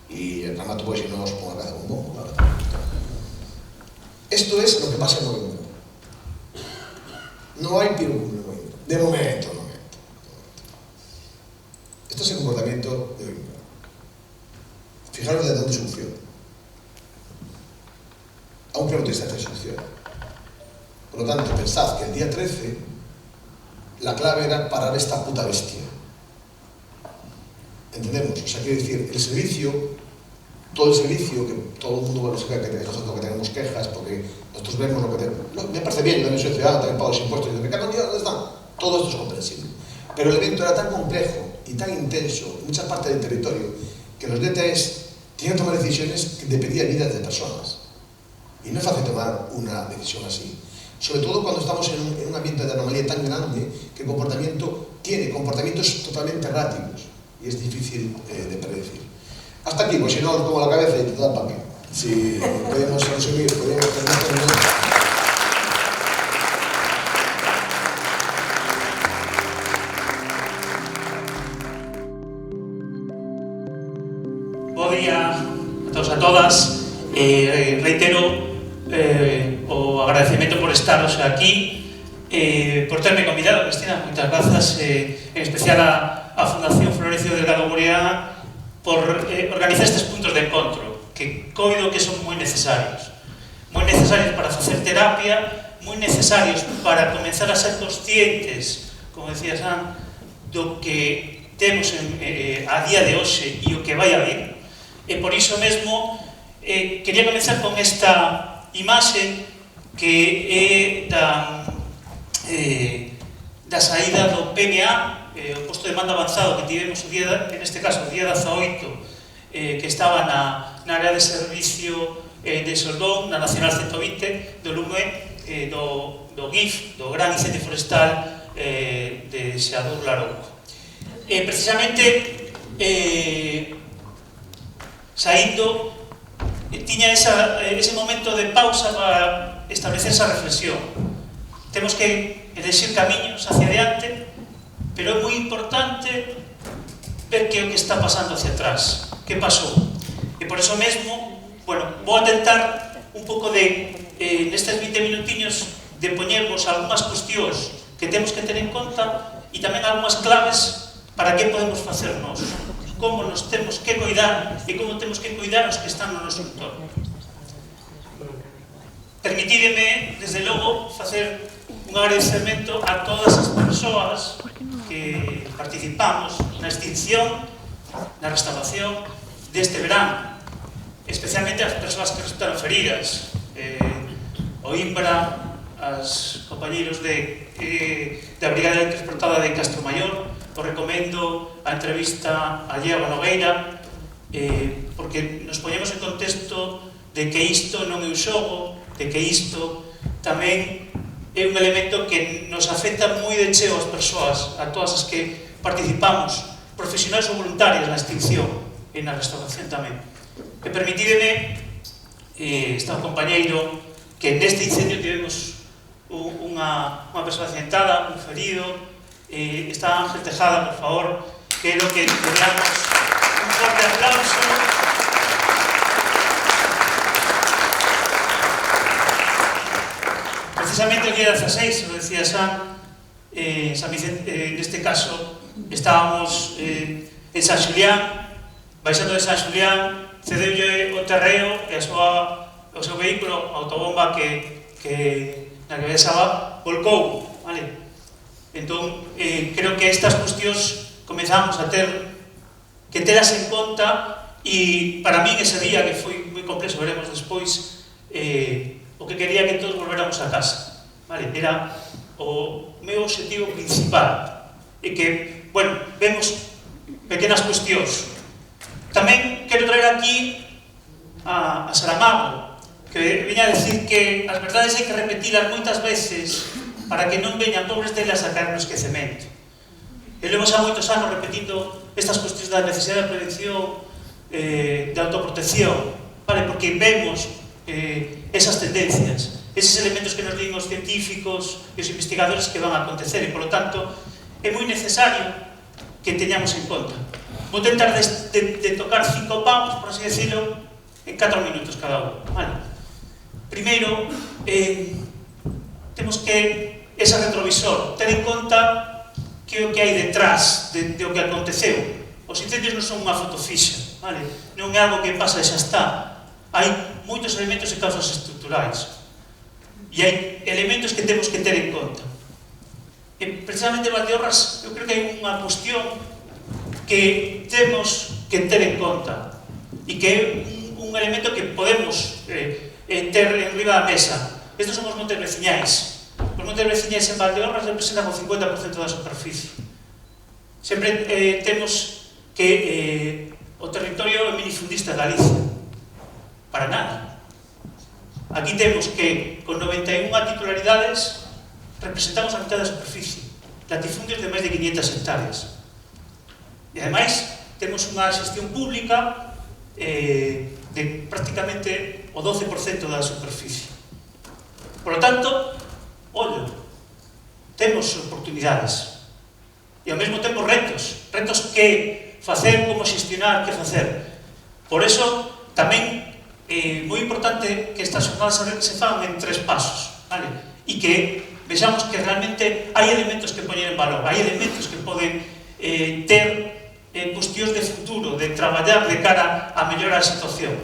Y el dramato, pues, si no os pongo acá de bombón, claro. Esto es lo que pasa en movimiento. No hay pirocúmulo en movimiento. De momento. Esto es el comportamiento de movimiento. Fijaros de dónde funciona. A un kilómetro de distancia funciona. Por lo tanto, pensad que el día 13 la clave era parar esta puta bestia. ¿Entendemos? O sea, quiere decir, el servicio, todo el servicio, que todo el mundo va a buscar que tenemos quejas, porque nosotros vemos lo que tenemos. Me parece bien, yo también soy ciudadano, también pago los impuestos, y me cago en Dios, ¿dónde están? Todo esto es comprensible. Pero el evento era tan complejo y tan intenso en muchas partes del territorio que los DTS tienen que tomar decisiones que dependían de vidas de personas. Y no es fácil tomar una decisión así. Sobre todo cuando estamos en un ambiente de anomalía tan grande que el comportamiento tiene comportamientos totalmente erráticos y es difícil de predecir. Hasta aquí, pues si no os pongo la cabeza y te da para mí. Si podemos resumir, podemos terminar. Bo día a todos e a todas. Reitero o agradecemento por estar aquí, por terme convidado, Cristina, moitas grazas, en especial a Fundación Florencio Delgado Gurriaga por organizar estes puntos de encontro que coido que son moi necesarios para facer terapia, moi necesarios para comenzar a ser conscientes, como decía San, do que temos a día de hoxe e o que vai a vir. E por iso mesmo quería comenzar con esta imaxe que é da saída do PMA, o posto de mando avanzado que tivemos o día, en este caso o día 18, que estaba na área de servicio de Soldón, na Nacional 120 do Lume, do GIF, do Gran Incendio Forestal de Seadur Larouco. Precisamente saindo tiña ese momento de pausa para establecer esa reflexión. Temos que elegir camiños hacia adiante, pero é moi importante ver que é o que está pasando hacia atrás, que pasou. E por eso mesmo, bueno, vou a tentar un pouco de, nestes 20 minutiños, de poñervos algunhas cuestións que temos que ter en conta e tamén algunhas claves para que podemos facer nós. Como nos temos que cuidar e como temos que cuidar os que están no noso entorno. Permitídeme, desde logo, facer un agradecemento a todas as persoas que participamos na extinción, na restauración deste verán, especialmente as persoas que resultaron feridas, o IMBRA, as compañeros da Brigada Transportada de Castromaior. Os recomendo a entrevista a Diego Nogueira, porque nos poñemos en contexto de que isto non é un xogo, de que isto tamén é un elemento que nos afecta moi de cheo as persoas, a todas as que participamos, profesionais ou voluntarias na extinción e na restauración tamén. E permitídeme, está un compañeiro que neste incendio tivemos unha persoa accidentada, un ferido. Está Ángel Tejada, por favor, que é lo que le damos un fuerte aplauso. Precisamente el día 16, lo decía San Vicente, en este caso estábamos en San Xulián, baixando de San Xulián, cedeulle o terreo e o seu vehículo, a autobomba na que viaxaba, volcou, vale? Entón, creo que estas cuestións comezamos a ter que telas en conta e para min ese día que foi moi complexo, veremos despois, o que quería que todos volveramos a casa, vale? Era o meu objetivo principal e que, bueno, vemos pequenas cuestións. Tamén quero traer aquí a Saramago, que viña a decir que as verdades hai que repetilas moitas veces para que non veñan pobres delas a caer no esquecemento. E levo xa moitos anos repetindo estas cuestións da necesidade de prevención, de autoprotección, vale? Porque vemos esas tendencias, eses elementos que nos din os científicos e os investigadores que van a acontecer, e, polo tanto, é moi necesario que teñamos en conta. Vou tentar de tocar 5 paus, por así decirlo, en 4 minutos cada un, vale? Primeiro, temos que ese retrovisor, ter en conta que é o que hai detrás de o que aconteceu. Os incendios non son unha foto fixa, vale? Non é algo que pasa e xa está. Hai moitos elementos e causas estruturais. E hai elementos que temos que ter en conta. E precisamente, Valdeorras, eu creo que hai unha cuestión que temos que ter en conta e que é un elemento que podemos ter en riba da mesa. Estes son os montes veciñais. Os montes veciñais en Valdeorras representan o 50% da superficie. Sempre temos que o territorio é minifundista de Galicia. Para nada. Aquí temos que, con 91 titularidades, representamos a mitad da superficie. Latifundios de máis de 500 hectáreas. E, ademais, temos unha xestión pública de prácticamente o 12% da superficie. Por lo tanto, ollo, temos oportunidades e ao mesmo tempo retos que facer, como xestionar, que facer. Por eso, tamén é moi importante que estas jornadas se fagan en 3 pasos, vale? E que vexamos que realmente hai elementos que poñer en valor, hai elementos que poden ter cuestións de futuro, de traballar de cara a mellorar a situación.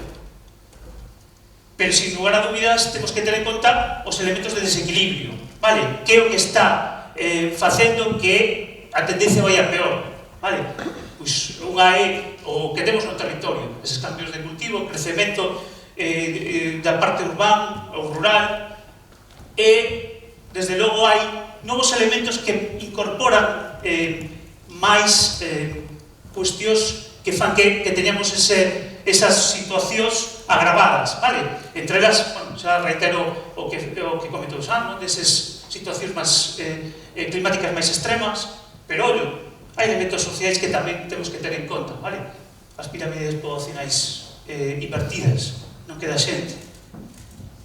Pero, sin lugar a dúbidas, temos que ter en conta os elementos de desequilibrio, vale? Que é o que está facendo que a tendencia vai a peor, vale? Pois unha é o que temos no territorio, eses cambios de cultivo, crecemento da parte urbana ou rural, e, desde logo, hai novos elementos que incorporan máis cuestións que fan que teñamos esas situacións agravadas, vale? Entre elas, bueno, xa reitero o que comentou Sam, non? Deses situacións máis climáticas máis extremas, pero, ollo, hai elementos sociais que tamén temos que ter en conta, vale? As pirámides poboacionais invertidas, non queda xente.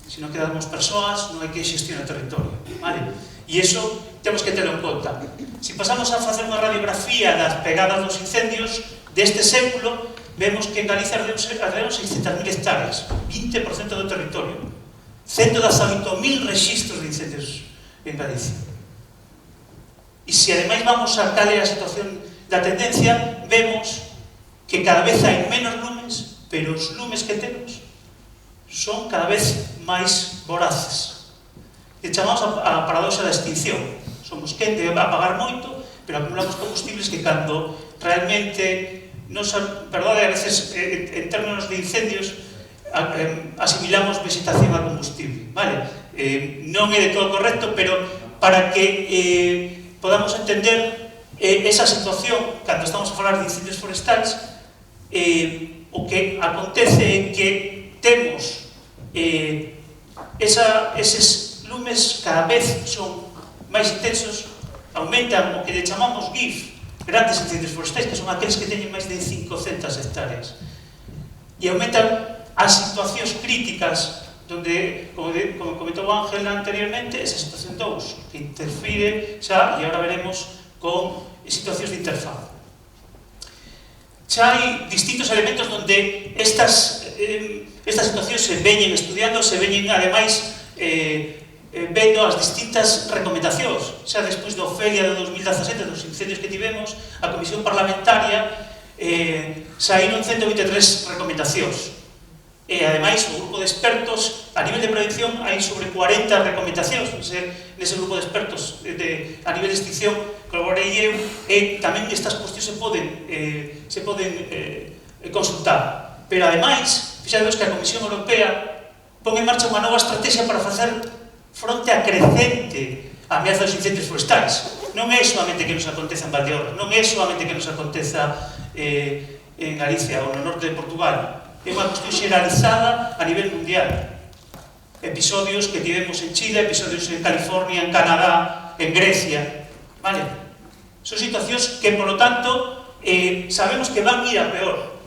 Se non quedamos persoas, non hai que xestionar o territorio, vale? E iso temos que terlo en conta. Se pasamos a facer unha radiografía das pegadas dos incendios deste século, vemos que en Galicia arderon 600.000 hectáreas, 20% do territorio, 118.000 rexistros de incendios en Galicia. E se ademais vamos a cal é a situación da tendencia, vemos que cada vez hai menos lumes, pero os lumes que temos son cada vez máis voraces. E chamamos a paradoxa da extinción. Somos quente a pagar moito, pero acumulamos combustibles que cando realmente verdade, a veces, en términos de incendios, asimilamos vegetación a combustible, vale? Non é de todo correcto, pero para que podamos entender esa situación, cando estamos a falar de incendios forestais, o que acontece é que temos eses lumes cada vez son máis intensos, aumentan o que le chamamos GIF, grandes incendios forestais, que son aqueles que teñen máis de 500 hectáreas. E aumentan as situacións críticas, donde, como comentou Ángel anteriormente, esa situación 2, que interfire xa, e agora veremos, con situacións de interfaz. Xa hai distintos elementos onde estas situacións se veñen estudiando, se veñen, ademais, vendo as distintas recomendacións. Xa despois do Ofelia de 2017, dos incendios que tivemos, a Comisión Parlamentaria saíron 123 recomendacións. E, ademais, o grupo de expertos, a nivel de prevención, hai sobre 40 recomendacións. Nese grupo de expertos a nivel de extinción colaborei eu, e tamén estas cuestións se poden consultar. Pero, ademais, fixados que a Comisión Europea pon en marcha unha nova estrategia para facer fronte a crecente ameaza dos incendios forestais. Non é solamente que nos aconteza en Valdeorras, non é solamente que nos aconteza en Galicia ou no norte de Portugal. É unha cuestión xeralizada a nivel mundial. Episodios que tivemos en Chile, episodios en California, en Canadá, en Grecia, vale? Son situacións que, polo tanto, sabemos que van ir a peor.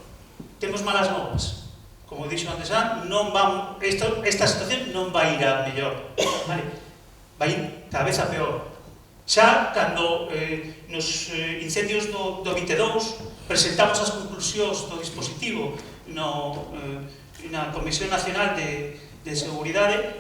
Temos malas novas. Como dixo antes, esta situación non vai ir a mellor. Vai ir cada vez a peor. Xa, cando nos incendios do 22 presentamos as conclusións do dispositivo na Comisión Nacional de Seguridade,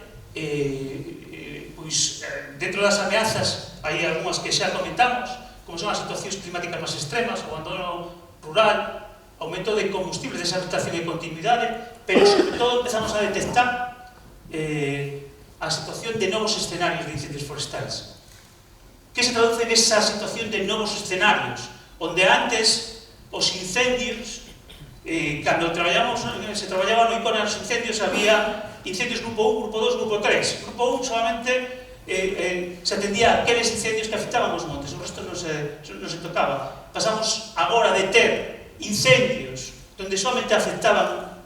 pois, dentro das ameazas hai algunhas que xa comentamos, como son as situacións climáticas máis extremas, o abandono rural, aumento de combustibles, deshabitación e continuidade, pero sobre todo empezamos a detectar a situación de novos escenarios de incendios forestais. Que se traduce nesa situación de novos escenarios, onde antes os incendios, cando se traballaba no ICONE os incendios, había incendios grupo 1, grupo 2, grupo 3. Grupo 1 solamente se atendía a aqueles incendios que afectaban os montes, o resto non se tocaba. Pasamos agora de ter incendios donde solamente afectaban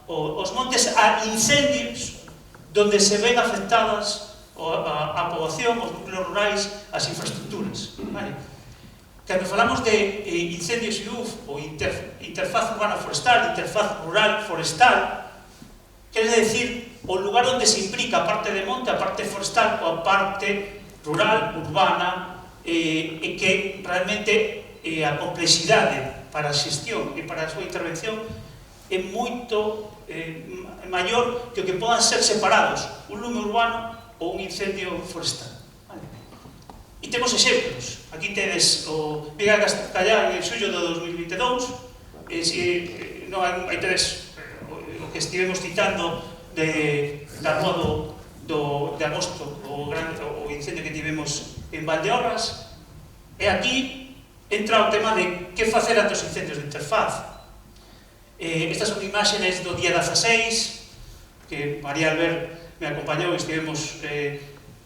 os montes a incendios donde se ven afectadas a poboación, os núcleos rurais, as infraestructuras. Cando falamos de incendios IUF, ou interfaz urbana forestal, interfaz rural forestal, quere decir o lugar onde se implica a parte de monte, a parte forestal ou a parte rural, urbana, e que realmente a complexidade para a xestión e para a súa intervención é moito maior que o que podan ser separados un lume urbano ou un incendio forestal. E temos exemplos. Aquí tedes o Miguel Castellar en xullo de 2022, aí tedes o que estivemos citando da rúa de agosto, o incendio que tivemos en Valdeorras, e aquí entra o tema de que facer ante os incendios de interfaz. Estas son imágenes do día 16, que María Albert me acompañou e estivemos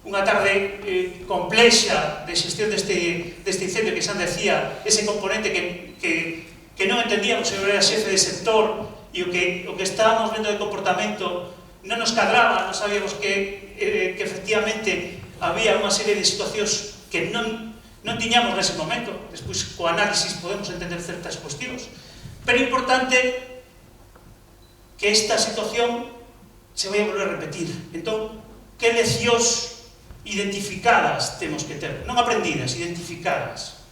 unha tarde complexa de xestión deste incendio que xa decía, ese componente que non entendíamos, eu era xefe de sector, e o que estábamos vendo de comportamento non nos cadraba, non sabíamos que efectivamente había unha serie de situacións que non tiñamos nese momento. Despois, co análisis, podemos entender certas cuestións. Pero é importante que esta situación se vai a volver a repetir. Entón, que leccións identificadas temos que ter? Non aprendidas, identificadas.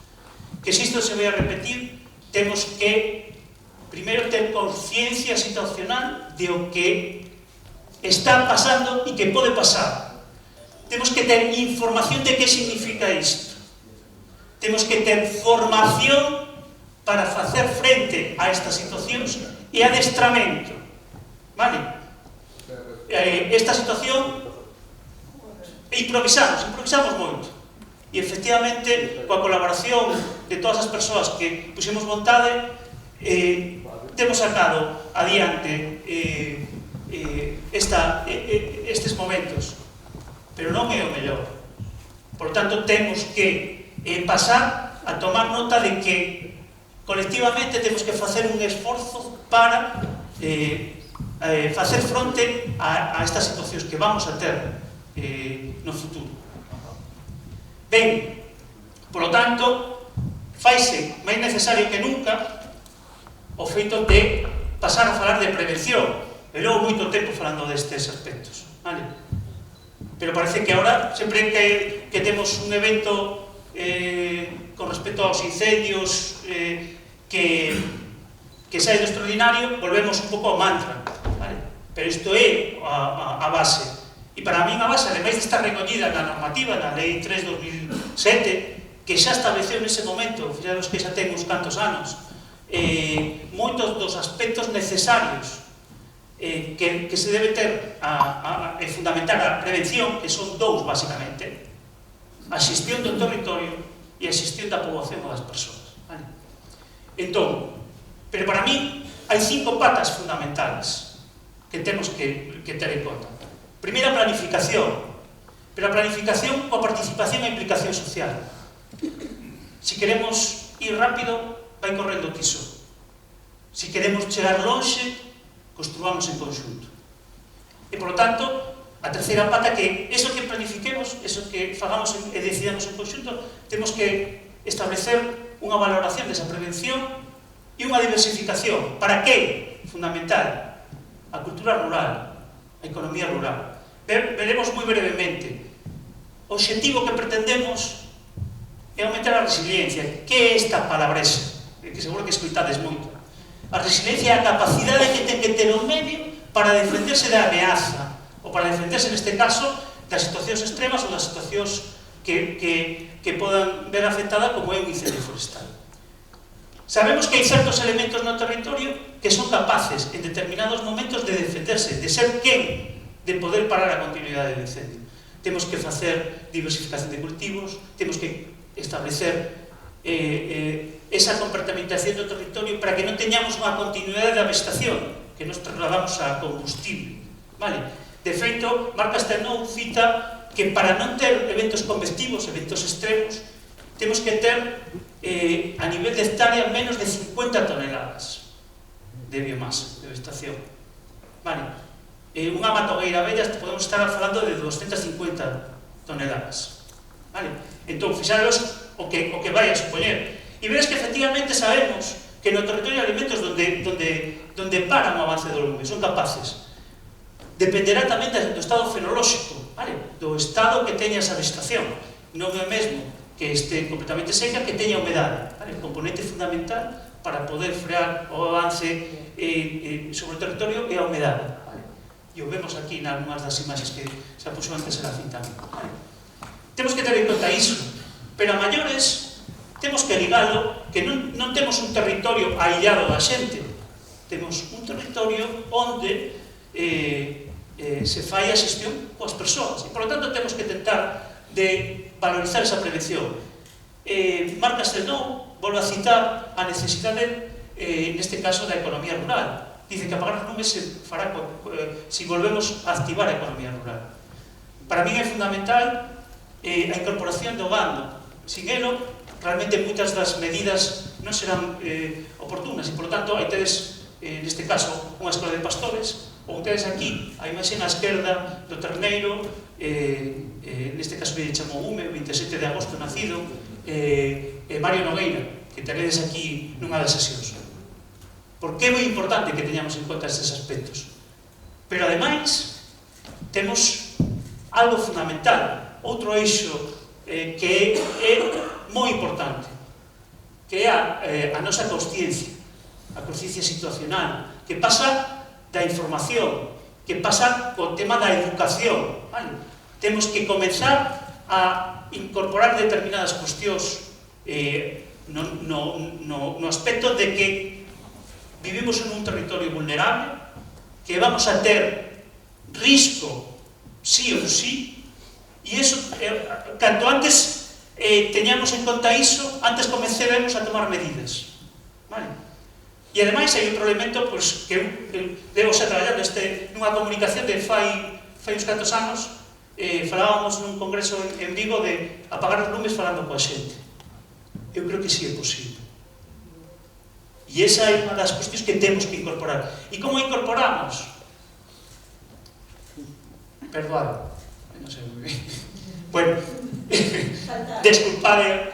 Que se isto se vai a repetir, temos que primeiro ter conciencia situacional de o que está pasando e que pode pasar. Temos que ter información de que significa isto. Temos que ter formación para facer frente a estas situacións e adestramento. Vale? Esta situación improvisamos moito. E efectivamente, coa colaboración de todas as persoas que puxemos vontade, temos sacado adiante estes momentos. Pero non é o mellor. Por tanto, temos que pasar a tomar nota de que colectivamente temos que facer un esforzo para facer fronte a estas situacións que vamos a ter no futuro. Ben, polo tanto, faise máis necesario que nunca o feito de pasar a falar de prevención. E logo moito tempo falando destes aspectos, vale? Pero parece que agora, sempre que temos un evento con respecto aos incendios que sae do extraordinario, volvemos un pouco ao mantra, vale? Pero isto é a base. E para min a base, ademais de estar recollida na normativa, na Lei 3/2007, que xa estableceu nese momento, fixaros que xa ten uns cantos anos, moitos dos aspectos necesarios que se debe ter e fundamentar a prevención, que son dous, basicamente: a xestión do territorio e a xestión da poboación das persoas, vale? Entón, pero para mí hai 5 patas fundamentales que temos que ter en conta. Primeiro, a planificación, pero a planificación coa participación e implicación social. Se queremos ir rápido, vai correndo o tiso. Se queremos chegar lonxe, construamos en conxunto. E, polo tanto, a terceira pata, que eso que planifiquemos, eso que fagamos e decidamos en conxunto, temos que establecer unha valoración desa prevención e unha diversificación. Para que? Fundamental. A cultura rural, a economía rural. Veremos moi brevemente. O obxectivo que pretendemos é aumentar a resiliencia. Que é esta palabresa? Que seguro que escoitades moito. A resiliencia é a capacidade que ten que ter o medio para defenderse da ameaza, ou para defenderse, neste caso, das situacións extremas ou das situacións que podan ver afectada como é un incendio forestal. Sabemos que hai certos elementos no territorio que son capaces, en determinados momentos, de defenderse, de ser quen de poder parar a continuidade do incendio. Temos que facer diversificación de cultivos, temos que establecer esa compartimentación do territorio para que non teñamos unha continuidade da vegetación, que nos trasladamos a combustible. De feito, Marc Castelnau cita que para non ter eventos convectivos, eventos extremos, temos que ter a nivel de hectárea menos de 50 toneladas de biomasa, de vegetación. Unha matogueira bella podemos estar falando de 250 toneladas. Entón, fixaros o que vai a supoñer. E veres que efectivamente sabemos que no territorio hai alimentos donde paran o avance do lume, son capaces. Dependerá tamén do estado fenolóxico, do estado que teña esa vegetación. Non é mesmo que este completamente seca, que teña humedade. O componente fundamental para poder frear o avance sobre o territorio é a humedade. E o vemos aquí en algunhas das imaxes que se puxo antes en la cinta. Temos que ter en conta iso, pero a maiores temos que ligalo que non temos un territorio aillado da xente, temos un territorio onde se fai a xestión coas persoas, e, por lo tanto, temos que tentar de valorizar esa prevención. Marc Castelnau volve a citar a necesidade, neste caso, da economía rural. Dice que apagar os lumes se fará si volvemos a activar a economía rural. Para mí é fundamental a incorporación do gando. Sin elo, realmente moitas das medidas non serán oportunas e, por lo tanto, aí tedes, neste caso, unha escola de pastores, ou tedes aquí a imaxe na esquerda do terneiro, neste caso que chamou Ume, 27 de agosto nacido, Mario Nogueira, que tenedes aquí nunha das sesións. Porque é moi importante que teñamos en conta estes aspectos. Pero, ademais, temos algo fundamental, outro eixo que é moi importante, que é a nosa consciencia, a consciencia situacional, que pasa da información, que pasa co tema da educación. Temos que comenzar a incorporar determinadas cuestións no aspecto de que vivimos en un territorio vulnerable, que vamos a ter risco sí ou sí, e iso, canto antes teñamos en conta iso, antes comenceremos a tomar medidas. E ademais hai outro elemento que debo xa traballando nunha comunicación de fai uns cantos anos, falábamos nun congreso en Vigo de apagar os lumes falando coa xente. Eu creo que sí é posible. E esa é unha das cuestións que temos que incorporar. E como incorporamos? Perdoado. Non sei moi ben. Bueno, desculpade,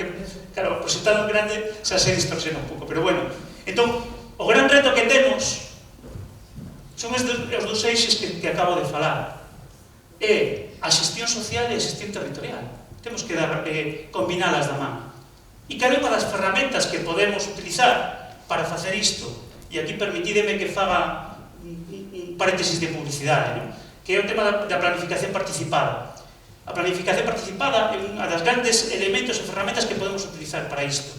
claro, por ser tan grande xa se distorsiona un pouco, pero bueno. Entón, o gran reto que temos son os dos eixes que acabo de falar. É a xestión social e a xestión territorial. Temos que combinalas da man. E cada unha das ferramentas que podemos utilizar para facer isto, e aquí permitídeme que faga un paréntesis de publicidade, que é o tema da planificación participada. A planificación participada é unha das grandes elementos e ferramentas que podemos utilizar para isto.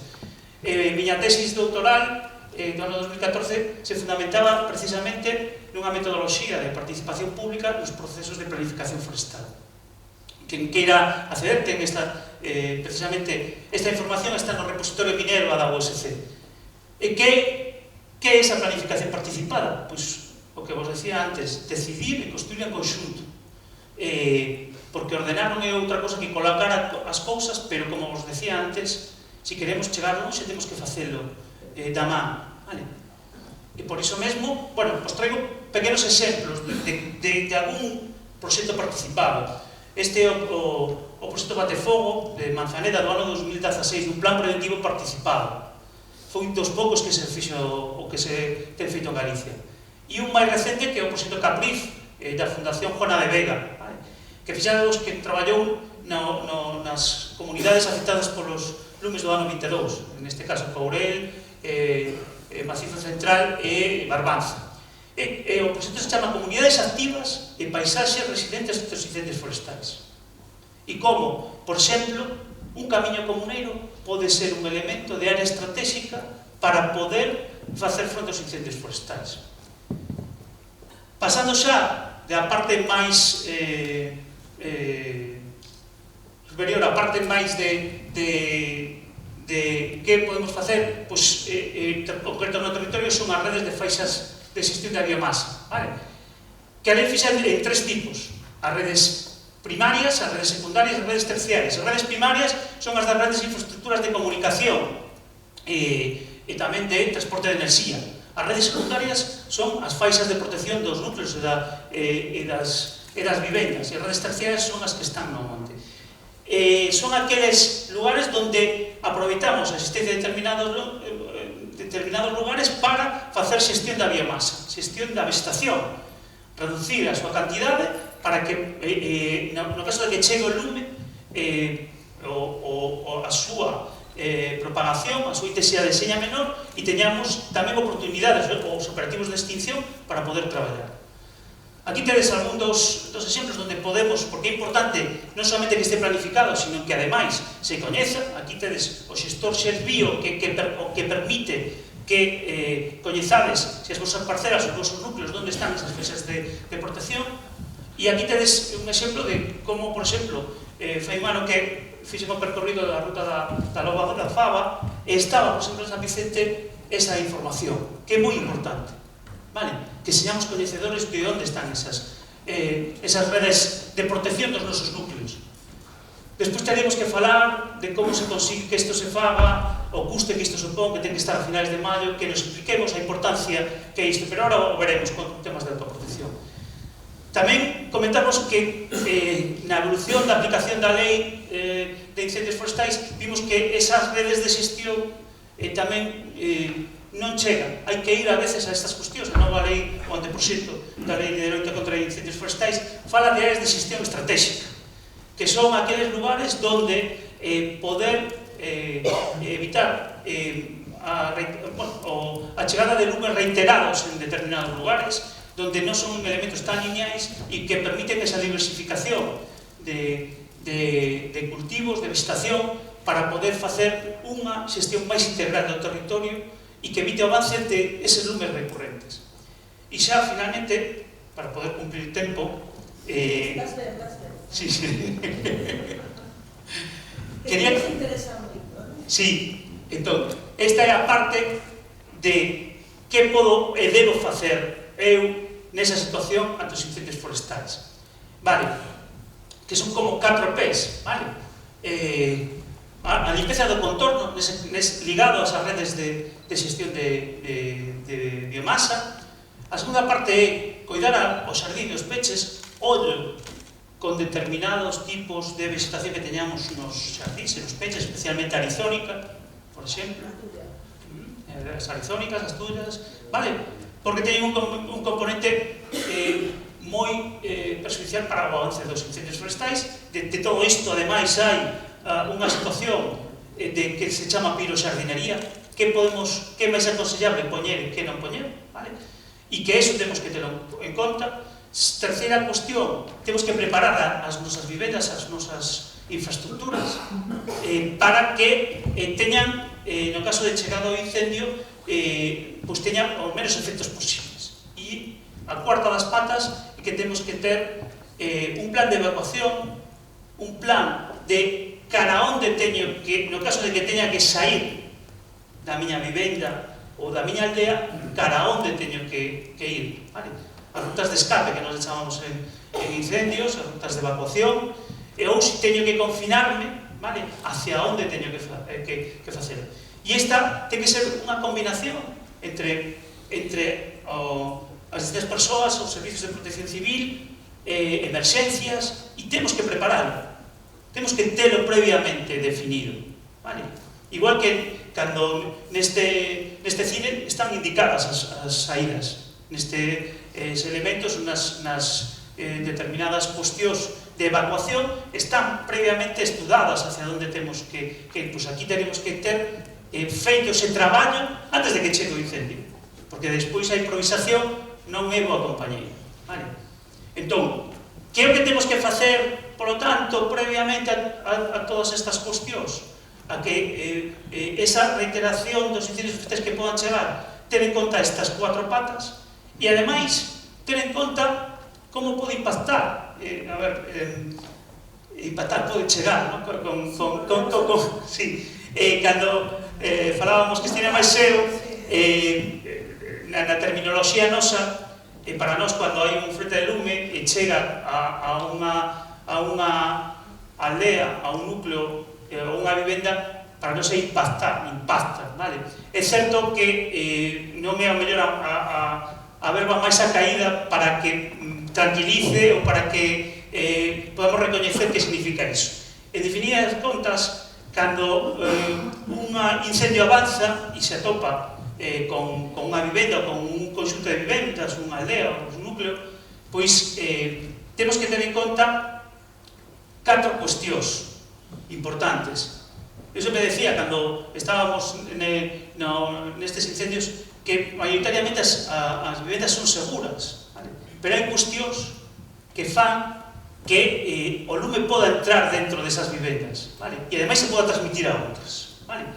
Miña tesis doutoral do ano 2014 se fundamentaba precisamente nunha metodoloxía de participación pública nos procesos de planificación forestal. Quen queira acceder ten precisamente esta información está no repositorio Minerva da USC. E que é esa planificación participada? Pois o que vos decía antes, decidir e construir en conxunto. Porque ordenar non é outra cosa que colocar as cousas, pero como vos decía antes, se queremos chegar longe, temos que facelo da man. E por iso mesmo, bueno, vos traigo pequenos exemplos de algún proxecto participado. Este é o o proxecto Batefogo de Manzaneda do ano 2016, un plan preventivo participado. Foi un dos poucos que se fixo o que se ten feito en Galicia. E un máis recente que é o proxecto Capriz da Fundación Juana de Vega, que fixados que traballou nas comunidades afectadas polos lumes do ano 22, neste caso Courel, Macizo Central e Barbanza. O proxecto se chama Comunidades Activas e Paisaxes Residentes dos Incendios Forestais. E como, por exemplo, un camiño comuneiro pode ser un elemento de área estratégica para poder facer fronte aos incendios forestais. Pasando xa da parte máis superior, a parte máis de que podemos facer, pois, concreto no territorio, son as redes de faixas de xestión da biomasa, vale? Que a lei fixa en tres tipos: as redes primarias, as redes secundarias e as redes terciarias. As redes primarias son as das grandes infraestructuras de comunicación e tamén de transporte de enerxía. As redes secundarias son as faixas de protección dos núcleos e das vivendas, e as redes terciarias son as que están no monte. Son aqueles lugares onde aproveitamos a existencia de determinados lugares para facer xestión da biomasa, xestión da vegetación, reducir a súa cantidade para que, no caso de que chegue o lume, a súa propagación, a súa intensidade seña menor e teñamos tamén oportunidades ou operativos de extinción para poder traballar. Aquí tedes algún dos exemplos onde podemos, porque é importante non solamente que este planificado, sino que ademais se coñeza. Aquí tedes o xestor Xerbío que permite que coñezades se as vosas parcelas, os vosos núcleos, onde están esas faixas de protección. E aquí tedes un exemplo de como, por exemplo, fai un ano que fixen o percorrido da ruta da Loba da Fava e estaba, por exemplo, en San Vicente esa información, que é moi importante, vale? Que señamos coñecedores de onde están esas redes de protección dos nosos núcleos. Despois teremos que falar de como se consigue que isto se faga, o custe que isto supón, que ten que estar a finais de maio, que nos expliquemos a importancia que é isto, pero ahora o veremos con temas de autoprotección. Tamén comentamos que na evolución da aplicación da lei de incendios forestais vimos que esas redes de xestión tamén non chegan. Hai que ir a veces a estas cuestións. A nova lei, o anteproxecto da lei de loita contra incendios forestais fala de áreas de xestión estratégica, que son aqueles lugares onde poder evitar a chegada de lumes reiterados en determinados lugares, donde non son elementos tan lineais e que permiten esa diversificación de cultivos, de vegetación, para poder facer unha xestión máis integral do territorio e que evite o avance de eses lumes recurrentes. E xa, finalmente, para poder cumplir o tempo... Vas ben. Sí, sí. Que nos interesa moito, non? Sí, entón, esta é a parte de que podo e debo facer eu nesa situación ante os incendios forestais. Vale, que son como 4 P's, vale? A limpeza do contorno, ligado ás redes de xestión de biomasa. A segunda parte é coidar os xardín e os peches, ollo con determinados tipos de vegetación que teñamos nos xardíns e nos peches, especialmente a arizónica, por exemplo. As arizónicas, as tullas, vale? Porque teñen un componente moi perjudicial para o avance dos incendios forestais. De todo isto, ademais, hai unha situación de que se chama piroxardinería, que é máis aconsellable poñer e que non poñer, vale? E que eso temos que ter en conta. Terceira cuestión, temos que preparar as nosas vivendas, as nosas infraestructuras, para que teñan, no caso de chegado ao incendio, pois teñan os menos efectos posibles. E a cuarta das patas é que temos que ter un plan de evacuación, un plan de cara onde teño que, no caso de que teña que sair da miña vivenda ou da miña aldea, cara onde teño que ir, vale? As rutas de escape que nos chamamos en incendios, as rutas de evacuación, ou se teño que confinarme, vale? Hacia onde teño que facer. E esta ten que ser unha combinación entre as distintas persoas, os servicios de protección civil, emerxencias, e temos que prepararlo. temos que telo previamente definido, vale? Igual que cando neste cine están indicadas as saídas, nestes elementos nas determinadas cuestións de evacuación están previamente estudadas hacia onde temos que ir. Pois aquí tenemos que ter feito ese traballo antes de que chegue o incendio, porque despois a improvisación non é boa compañía, vale? Entón, que é o que temos que facer, polo tanto, previamente a todas estas cuestións? A que esa reiteración dos incendios forestales que podan chegar ten en conta estas 4 patas e, ademais, ten en conta como pode impactar. Impactar pode chegar, non? Sí. Cando falábamos que Cristina Maiseo, na terminoloxía nosa, para nós, cando hai un frente de lume e chega a unha aldea, a un núcleo, a unha vivenda, para nós é impacta, vale? É certo que non é a mellor a verba máis acaída para que tranquilice ou para que podamos recoñecer que significa iso. En definidas contas, cando un incendio avanza e se atopa con unha vivenda ou con un conxunto de vivendas, unha aldea ou un núcleo, pois temos que ter en conta 4 cuestións importantes. Eso me decía cando estábamos nestes incendios que maioritariamente as vivendas son seguras, vale? Pero hai cuestións que fan que o lume poda entrar dentro desas vivendas, vale? E ademais se poda transmitir a outras, vale?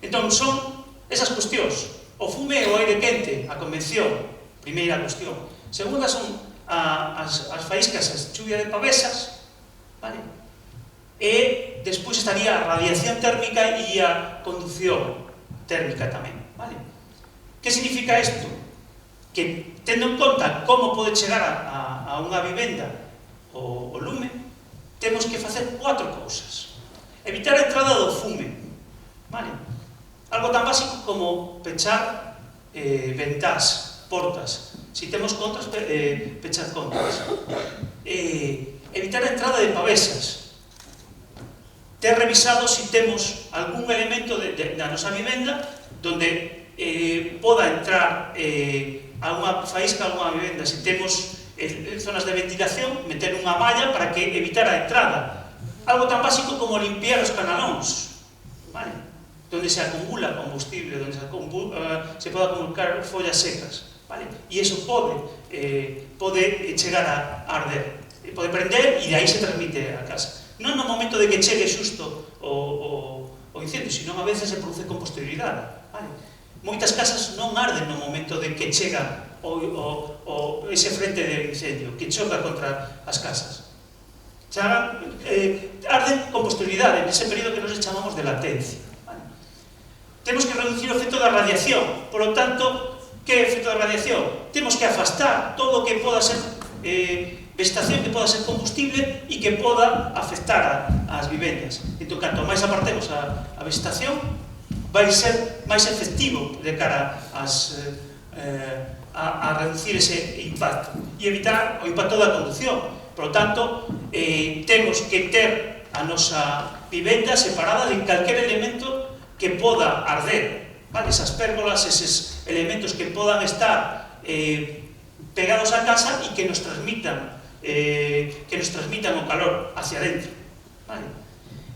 Entón son esas cuestións, o fume e o aire quente, a convención, primeira cuestión. Segunda son as faíscas, as chuvia de pavesas, vale? E despois estaría a radiación térmica e a conducción térmica tamén, vale? Que significa isto? Que, tendo en conta como pode chegar a unha vivenda o lume, temos que facer 4 cousas. Evitar a entrada do fume, vale? Algo tan básico como pechar ventás, portas. Si temos contras, pechar contras. Evitar a entrada de pavesas. Ter revisado si temos algún elemento da nosa vivenda donde poda entrar a unha faísca, a unha vivenda. Si temos zonas de ventilación, meter unha malla para que evitar a entrada. Algo tan básico como limpiar os canalóns, vale? Donde se acumula combustible, donde se pode acumular follas secas, vale? E iso pode chegar a arder, pode prender e de aí se transmite a casa. Non no momento de que chegue xusto o incendio, sino a veces se produce con posterioridade, vale? Moitas casas non arden no momento de que chega ese frente de incendio, que choca contra as casas. Arden con posterioridade, nese período que nos chamamos de latencia. Temos que reducir o efecto da radiación. Por lo tanto, que é o efecto da radiación? Temos que afastar todo o que poda ser vegetación, que poda ser combustible e que poda afectar as vivendas. Entón, canto máis apartemos a vegetación, vai ser máis efectivo de cara a reducir ese impacto e evitar o impacto da conducción. Por lo tanto, temos que ter a nosa vivenda separada de calquer elemento que poda arder, vale? Esas pérgolas, eses elementos que podan estar pegados á casa e que nos transmitan o calor hacia dentro, vale?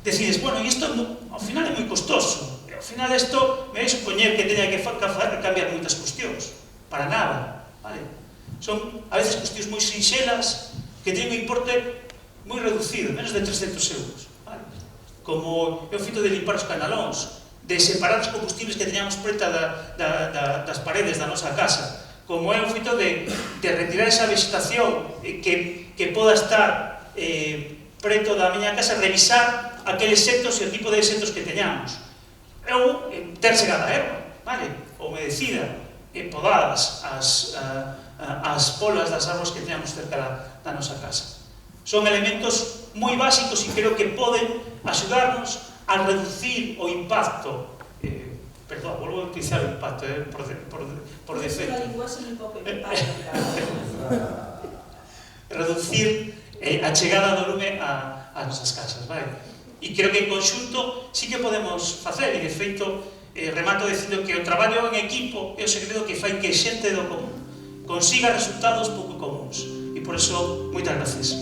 Decides, bueno, e isto ao final é moi costoso. Ao final isto me vai supoñer que teña que cambiar moitas cuestións. Para nada, vale? Son a veces cuestións moi sinxelas que teñen un importe moi reducido, menos de 300 euros, vale? Como é o fito de limpar os canalóns, de separar os combustibles que teñamos preta das paredes da nosa casa, como é o fito de retirar esa vegetación que poda estar preto da miña casa, revisar aqueles sectos e o tipo de sectos que teñamos. Ou ter chegada a erva, vale? Ou humedecida, podadas as polas das árbores que teñamos cerca da nosa casa. Son elementos moi básicos e creo que poden axudarnos a reducir o impacto, perdón, volvo a utilizar o impacto por defecto. Reducir a chegada do lume a ás nosas casas, vai? E creo que en conxunto sí que podemos facer, e de feito remato dicindo que o traballo en equipo é o segredo que fai que xente do común consiga resultados pouco comuns. E por eso, moitas gracias.